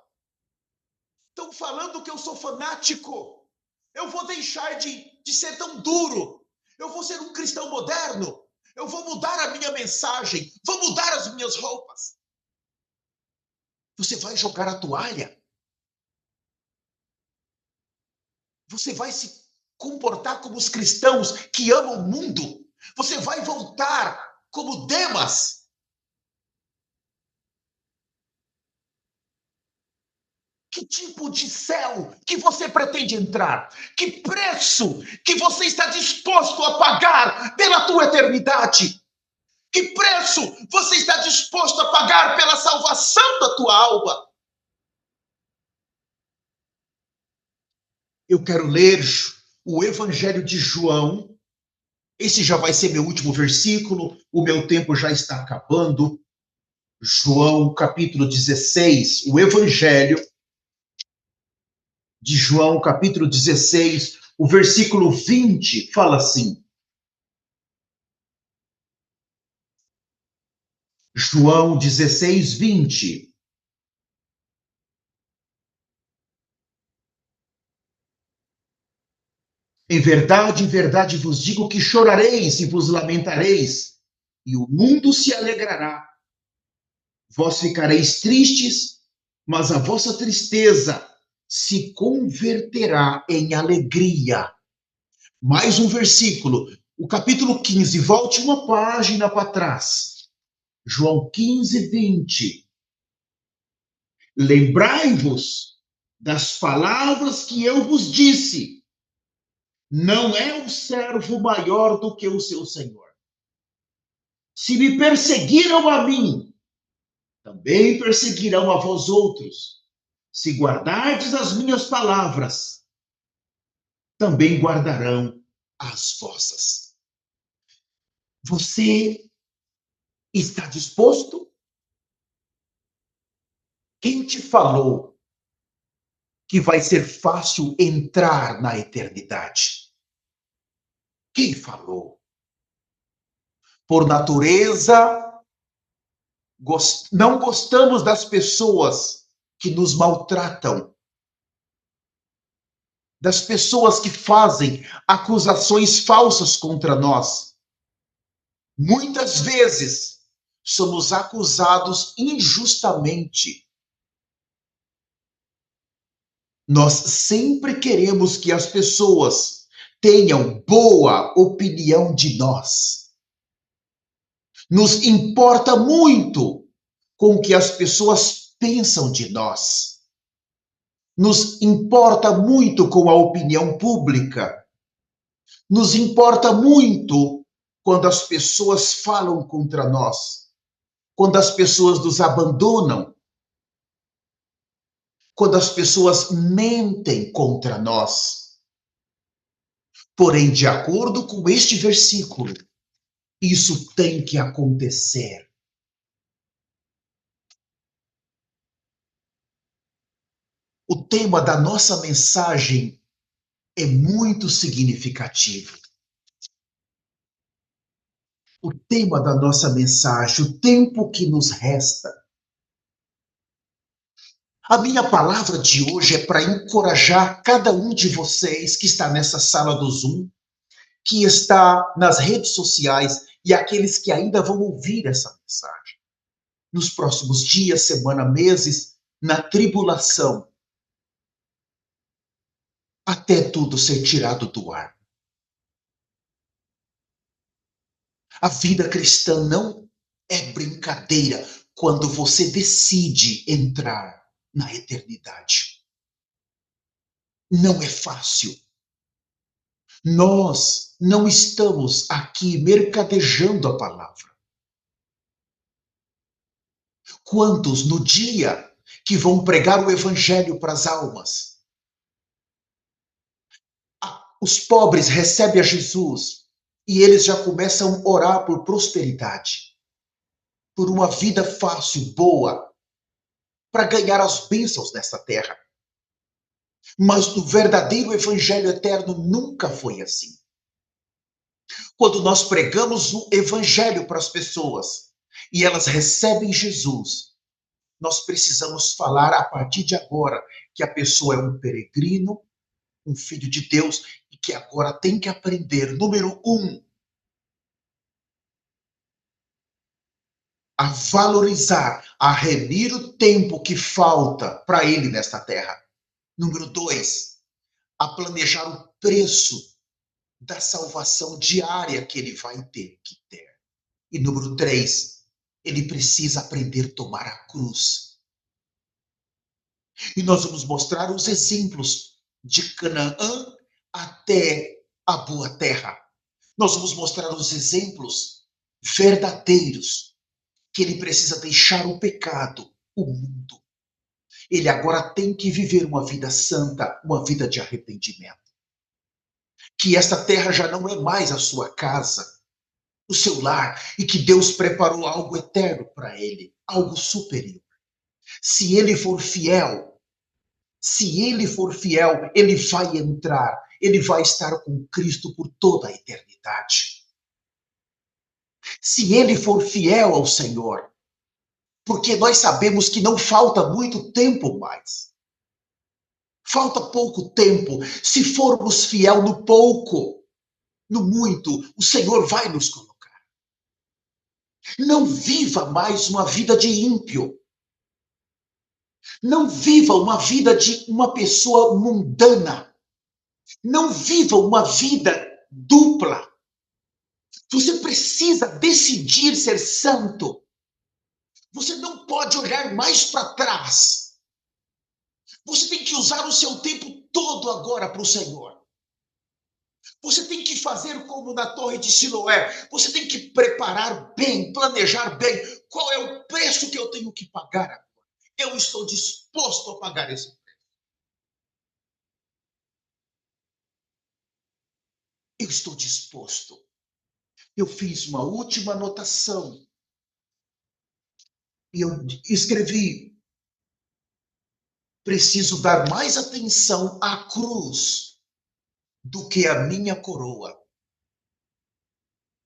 Estão falando que eu sou fanático. Eu vou deixar de ser tão duro. Eu vou ser um cristão moderno. Eu vou mudar a minha mensagem. Vou mudar as minhas roupas. Você vai jogar a toalha? Você vai se comportar como os cristãos que amam o mundo? Você vai voltar como Demas? Que tipo de céu que você pretende entrar? Que preço que você está disposto a pagar pela tua eternidade? Que preço você está disposto a pagar pela salvação da tua alma? Eu quero ler o Evangelho de João. Esse já vai ser meu último versículo, o meu tempo já está acabando. João, capítulo 16, o Evangelho de João, capítulo 16, o versículo 20, fala assim. João 16, 20. Em verdade vos digo que chorareis e vos lamentareis, e o mundo se alegrará. Vós ficareis tristes, mas a vossa tristeza se converterá em alegria. Mais um versículo, o capítulo 15, volte uma página para trás. João 15, 20. Lembrai-vos das palavras que eu vos disse. Não é o servo maior do que o seu senhor. Se me perseguiram a mim, também perseguirão a vós outros. Se guardardes as minhas palavras, também guardarão as vossas. Você está disposto? Quem te falou que vai ser fácil entrar na eternidade? Quem falou? Por natureza, não gostamos das pessoas que nos maltratam, das pessoas que fazem acusações falsas contra nós. Muitas vezes somos acusados injustamente. Nós sempre queremos que as pessoas tenham boa opinião de nós. Nos importa muito com o que as pessoas pensam de nós. Nos importa muito com a opinião pública. Nos importa muito quando as pessoas falam contra nós, quando as pessoas nos abandonam, quando as pessoas mentem contra nós. Porém, de acordo com este versículo, isso tem que acontecer. O tema da nossa mensagem é muito significativo. O tema da nossa mensagem, o tempo que nos resta. A minha palavra de hoje é para encorajar cada um de vocês que está nessa sala do Zoom, que está nas redes sociais e aqueles que ainda vão ouvir essa mensagem. Nos próximos dias, semana, meses, na tribulação, até tudo ser tirado do ar. A vida cristã não é brincadeira quando você decide entrar na eternidade. Não é fácil. Nós não estamos aqui mercadejando a palavra. Quantos no dia que vão pregar o evangelho para as almas? Os pobres recebem a Jesus e eles já começam a orar por prosperidade, por uma vida fácil, boa, para ganhar as bênçãos nesta terra. Mas o verdadeiro evangelho eterno nunca foi assim. Quando nós pregamos o evangelho para as pessoas e elas recebem Jesus, nós precisamos falar a partir de agora que a pessoa é um peregrino, um filho de Deus e que agora tem que aprender, número 1, a valorizar, a remir o tempo que falta para ele nesta terra. Número 2, a planejar o preço da salvação diária que ele vai ter que ter. E número 3, ele precisa aprender a tomar a cruz. E nós vamos mostrar os exemplos de Canaã até a boa terra. Nós vamos mostrar os exemplos verdadeiros que ele precisa deixar o pecado, o mundo. Ele agora tem que viver uma vida santa, uma vida de arrependimento. Que esta terra já não é mais a sua casa, o seu lar, e que Deus preparou algo eterno para ele, algo superior. Se ele for fiel, ele vai entrar, ele vai estar com Cristo por toda a eternidade. Se ele for fiel ao Senhor, porque nós sabemos que não falta muito tempo mais. Falta pouco tempo. Se formos fiel no pouco, no muito, o Senhor vai nos colocar. Não viva mais uma vida de ímpio. Não viva uma vida de uma pessoa mundana. Não viva uma vida dupla. Você precisa decidir ser santo. Você não pode olhar mais para trás. Você tem que usar o seu tempo todo agora para o Senhor. Você tem que fazer como na Torre de Siloé. Você tem que preparar bem, planejar bem. Qual é o preço que eu tenho que pagar agora? Eu estou disposto a pagar esse preço. Eu estou disposto. Eu fiz uma última anotação. E eu escrevi: preciso dar mais atenção à cruz do que à minha coroa.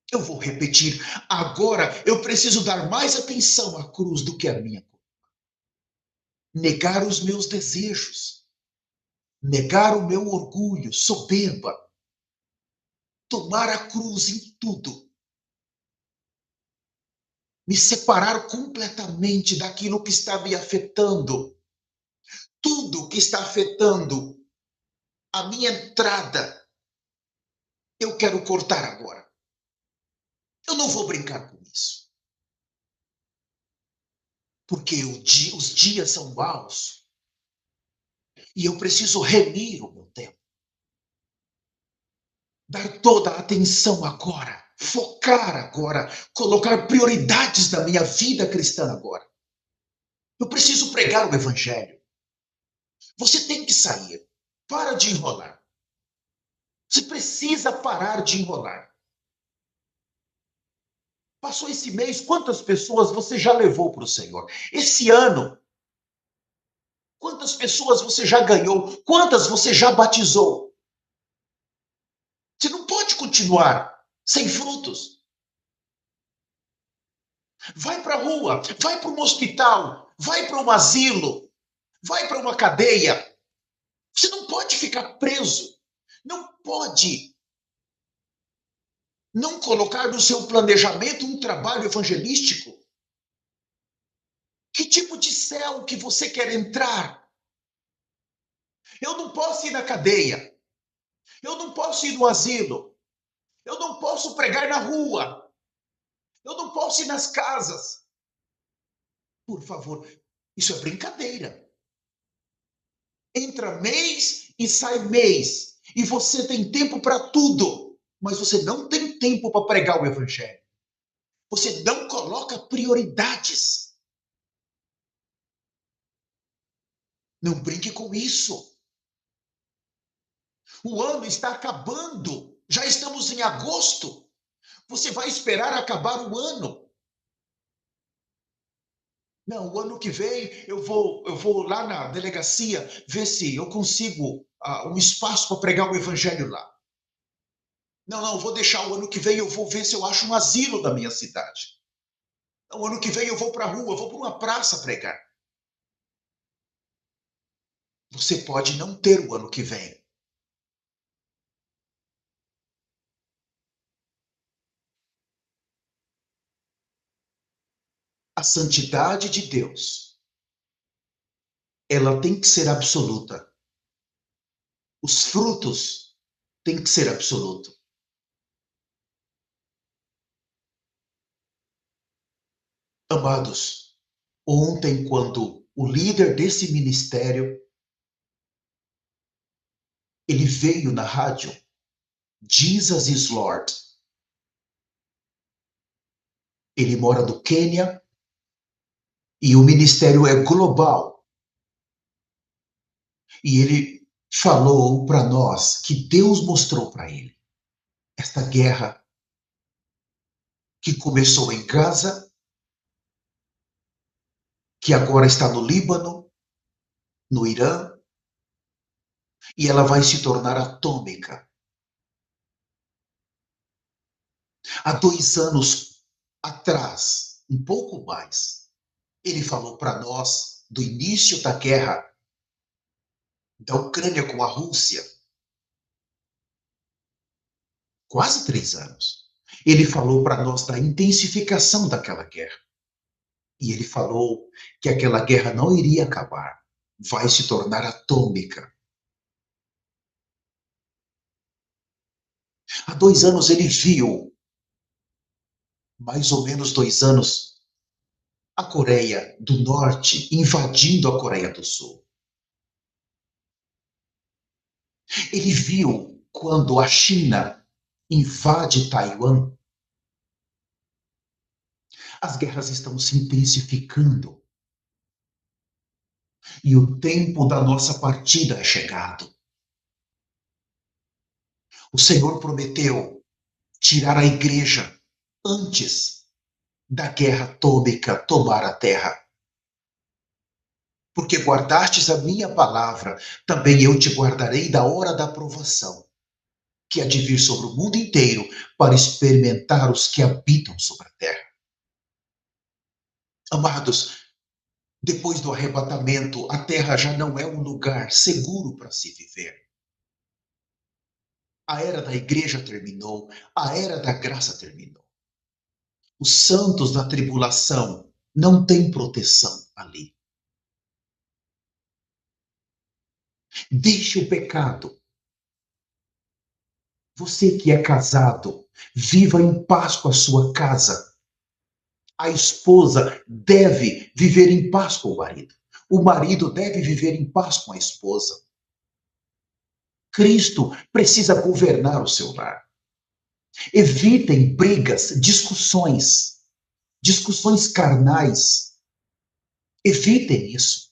Eu vou repetir. Agora eu preciso dar mais atenção à cruz do que à minha coroa. Negar os meus desejos. Negar o meu orgulho, soberba. Tomar a cruz em tudo. Me separar completamente daquilo que está me afetando. Tudo que está afetando a minha entrada, eu quero cortar agora. Eu não vou brincar com isso. Porque os dias são maus. E eu preciso remir o meu tempo. Dar toda a atenção agora. Focar agora. Colocar prioridades na minha vida cristã agora. Eu preciso pregar o evangelho. Você tem que sair. Para de enrolar. Você precisa parar de enrolar. Passou esse mês, quantas pessoas você já levou para o Senhor? Esse ano, quantas pessoas você já ganhou? Quantas você já batizou? Você não pode continuar sem frutos. Vai para a rua, vai para um hospital, vai para um asilo, vai para uma cadeia. Você não pode ficar preso. Não pode não colocar no seu planejamento um trabalho evangelístico. Que tipo de céu que você quer entrar? Eu não posso ir na cadeia. Eu não posso ir no asilo. Eu não posso pregar na rua. Eu não posso ir nas casas. Por favor, isso é brincadeira. Entra mês e sai mês. E você tem tempo para tudo. Mas você não tem tempo para pregar o evangelho. Você não coloca prioridades. Não brinque com isso. O ano está acabando. Já estamos em agosto. Você vai esperar acabar o ano. Não, o ano que vem eu vou lá na delegacia ver se eu consigo um espaço para pregar o evangelho lá. Não, vou deixar o ano que vem, eu vou ver se eu acho um asilo na minha cidade. O ano que vem eu vou para a rua, vou para uma praça pregar. Você pode não ter o ano que vem. A santidade de Deus, ela tem que ser absoluta. Os frutos têm que ser absolutos. Amados, ontem, quando o líder desse ministério, ele veio na rádio, Jesus is Lord. Ele mora no Quênia e o ministério é global. E ele falou para nós que Deus mostrou para ele esta guerra que começou em Gaza, que agora está no Líbano, no Irã, e ela vai se tornar atômica. Há 2 anos atrás, um pouco mais, ele falou para nós do início da guerra da Ucrânia com a Rússia. Quase 3 anos. Ele falou para nós da intensificação daquela guerra. E ele falou que aquela guerra não iria acabar, vai se tornar atômica. Há 2 anos ele viu, mais ou menos 2 anos, a Coreia do Norte invadindo a Coreia do Sul. Ele viu quando a China invade Taiwan. As guerras estão se intensificando. E o tempo da nossa partida é chegado. O Senhor prometeu tirar a igreja antes da guerra atômica tomar a terra. Porque guardastes a minha palavra, também eu te guardarei da hora da provação, que há de vir sobre o mundo inteiro para experimentar os que habitam sobre a terra. Amados, depois do arrebatamento, a terra já não é um lugar seguro para se viver. A era da igreja terminou, a era da graça terminou. Os santos da tribulação não têm proteção ali. Deixe o pecado. Você que é casado, viva em paz com a sua casa. A esposa deve viver em paz com o marido. O marido deve viver em paz com a esposa. Cristo precisa governar o seu lar. Evitem brigas, discussões carnais. Evitem isso.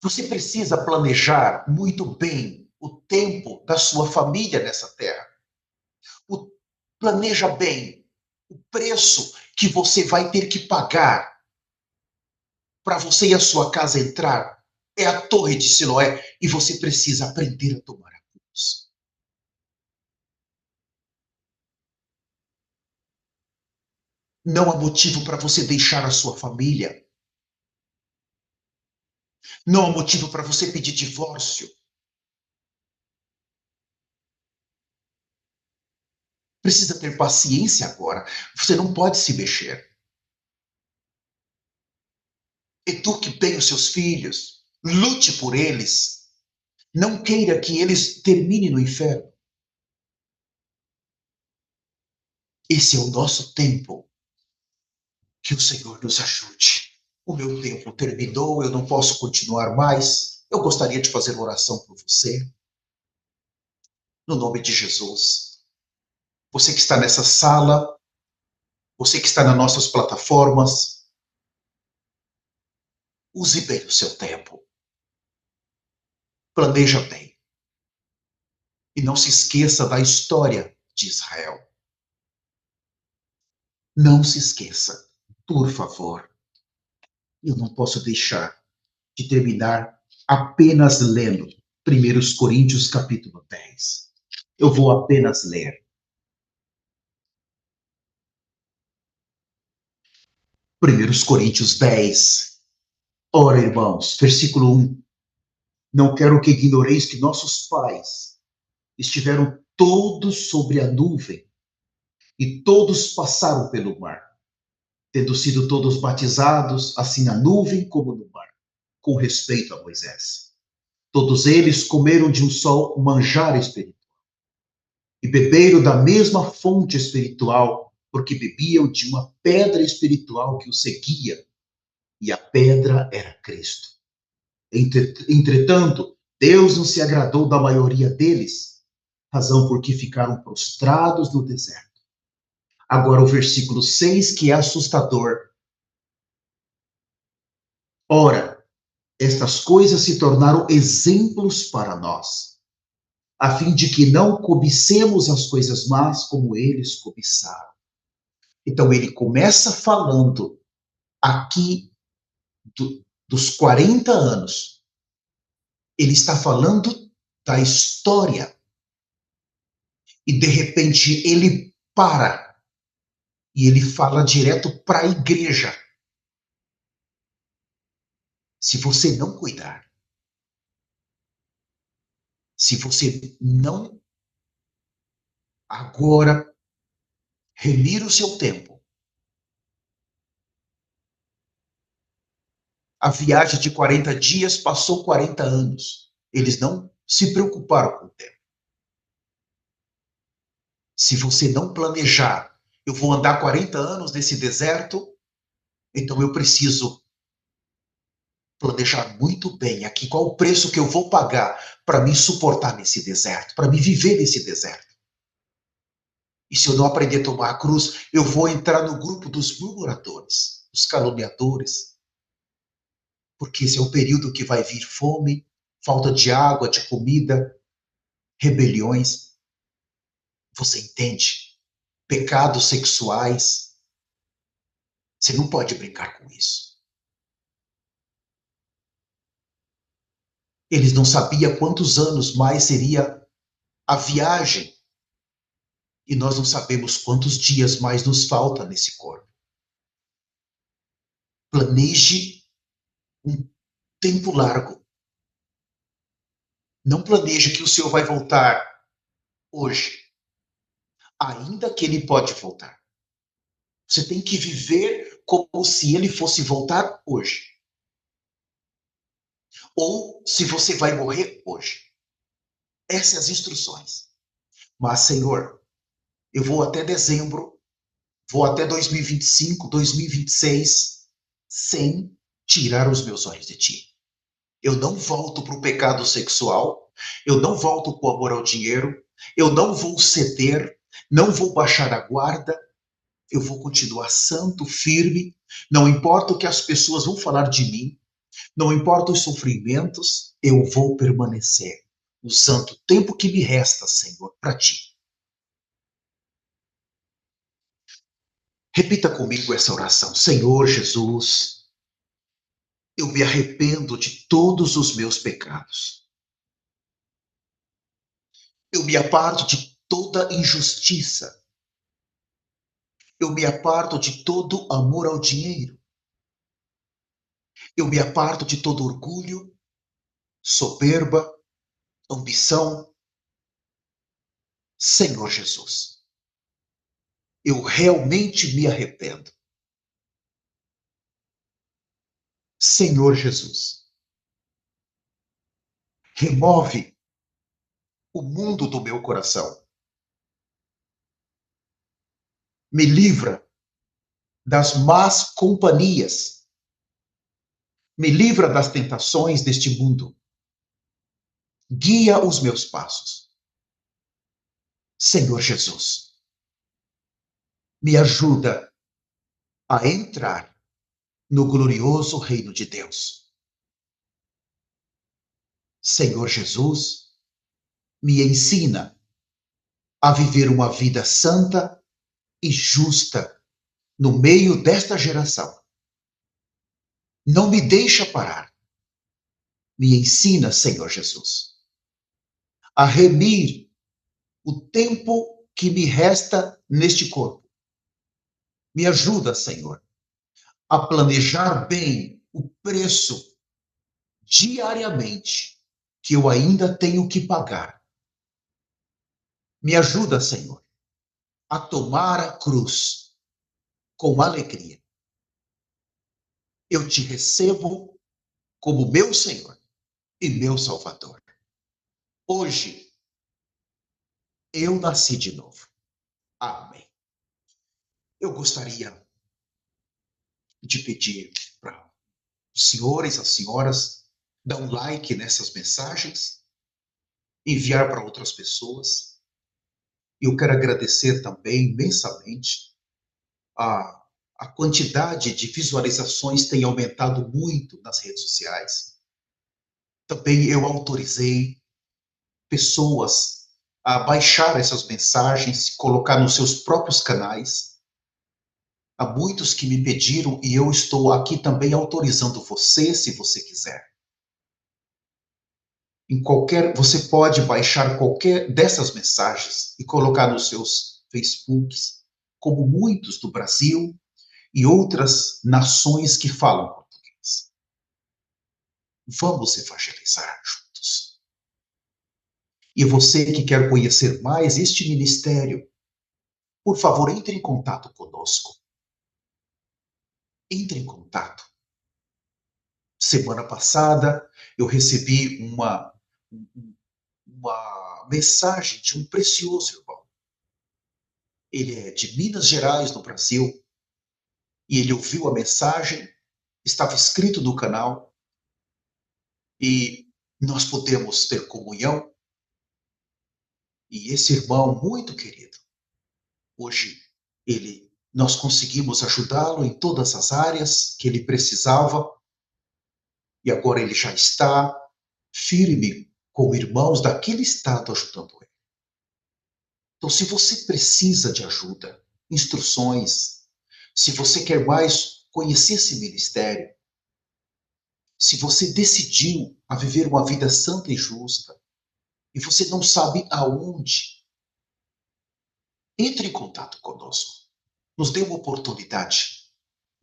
Você precisa planejar muito bem o tempo da sua família nessa terra. Planeja bem o preço que você vai ter que pagar para você e a sua casa entrar. É a Torre de Siloé e você precisa aprender a tomar a cruz. Não há motivo para você deixar a sua família. Não há motivo para você pedir divórcio. Precisa ter paciência agora. Você não pode se mexer. Eduque bem os seus filhos. Lute por eles. Não queira que eles terminem no inferno. Esse é o nosso tempo. Que o Senhor nos ajude. O meu tempo terminou, eu não posso continuar mais. Eu gostaria de fazer uma oração por você. No nome de Jesus. Você que está nessa sala, você que está nas nossas plataformas, use bem o seu tempo. Planeja bem. E não se esqueça da história de Israel. Não se esqueça, por favor. Eu não posso deixar de terminar apenas lendo 1 Coríntios capítulo 10. Eu vou apenas ler. 1 Coríntios 10. Ora, irmãos, versículo 1. Não quero que ignoreis que nossos pais estiveram todos sobre a nuvem e todos passaram pelo mar, tendo sido todos batizados, assim na nuvem como no mar, com respeito a Moisés. Todos eles comeram de um só manjar espiritual e beberam da mesma fonte espiritual, porque bebiam de uma pedra espiritual que os seguia. e a pedra era Cristo. Entretanto, Deus não se agradou da maioria deles, razão por que ficaram prostrados no deserto. Agora o versículo 6, que é assustador. Ora, estas coisas se tornaram exemplos para nós, a fim de que não cobicemos as coisas más como eles cobiçaram. Então ele começa falando aqui dos 40 anos. Ele está falando da história. E de repente ele para e ele fala direto para a igreja. Se você não cuidar, se você não agora remir o seu tempo, a viagem de 40 dias passou 40 anos. Eles não se preocuparam com o tempo. Se você não planejar, eu vou andar 40 anos nesse deserto, então eu preciso planejar muito bem aqui qual o preço que eu vou pagar para me suportar nesse deserto, para me viver nesse deserto. E se eu não aprender a tomar a cruz, eu vou entrar no grupo dos murmuradores, dos caluniadores, porque esse é o período que vai vir fome, falta de água, de comida, rebeliões. Você entende? Pecados sexuais. Você não pode brincar com isso. Eles não sabiam quantos anos mais seria a viagem. E nós não sabemos quantos dias mais nos falta nesse corpo. Planeje um tempo largo. Não planeje que o Senhor vai voltar hoje, ainda que ele pode voltar. Você tem que viver como se ele fosse voltar hoje. Ou se você vai morrer hoje. Essas são as instruções. Mas, Senhor, eu vou até dezembro, vou até 2025, 2026, sem tirar os meus olhos de ti. Eu não volto para o pecado sexual, eu não volto para o amor ao dinheiro, eu não vou ceder, não vou baixar a guarda, eu vou continuar santo, firme, não importa o que as pessoas vão falar de mim, não importa os sofrimentos, eu vou permanecer usando o tempo que me resta, Senhor, para ti. Repita comigo essa oração. Senhor Jesus, eu me arrependo de todos os meus pecados. Eu me aparto de toda injustiça. Eu me aparto de todo amor ao dinheiro. Eu me aparto de todo orgulho, soberba, ambição. Senhor Jesus, eu realmente me arrependo. Senhor Jesus, remove o mundo do meu coração. Me livra das más companhias. Me livra das tentações deste mundo. Guia os meus passos. Senhor Jesus, me ajuda a entrar no glorioso reino de Deus. Senhor Jesus, me ensina a viver uma vida santa e justa no meio desta geração. Não me deixa parar. Me ensina, Senhor Jesus, a remir o tempo que me resta neste corpo. Me ajuda, Senhor, a planejar bem o preço diariamente que eu ainda tenho que pagar. Me ajuda, Senhor, a tomar a cruz com alegria. Eu te recebo como meu Senhor e meu Salvador. Hoje eu nasci de novo. Amém. Eu gostaria de pedir para os senhores, as senhoras, dar um like nessas mensagens, enviar para outras pessoas. E eu quero agradecer também imensamente a, a quantidade de visualizações tem aumentado muito nas redes sociais. Também eu autorizei pessoas a baixar essas mensagens, colocar nos seus próprios canais. Há muitos que me pediram e eu estou aqui também autorizando você, se você quiser. Você pode baixar qualquer dessas mensagens e colocar nos seus Facebooks, como muitos do Brasil e outras nações que falam português. Vamos evangelizar juntos. E você que quer conhecer mais este ministério, por favor, entre em contato conosco. Entre em contato. Semana passada, eu recebi uma mensagem de um precioso irmão. Ele é de Minas Gerais, no Brasil, e ele ouviu a mensagem, estava escrito no canal, e nós podemos ter comunhão. E esse irmão muito querido, hoje nós conseguimos ajudá-lo em todas as áreas que ele precisava, e agora ele já está firme com irmãos daquele estado ajudando ele. Então, se você precisa de ajuda, instruções, se você quer mais conhecer esse ministério, se você decidiu a viver uma vida santa e justa, e você não sabe aonde, entre em contato conosco. Nos dê uma oportunidade.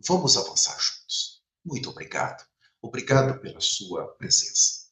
Vamos avançar juntos. Muito obrigado. Obrigado pela sua presença.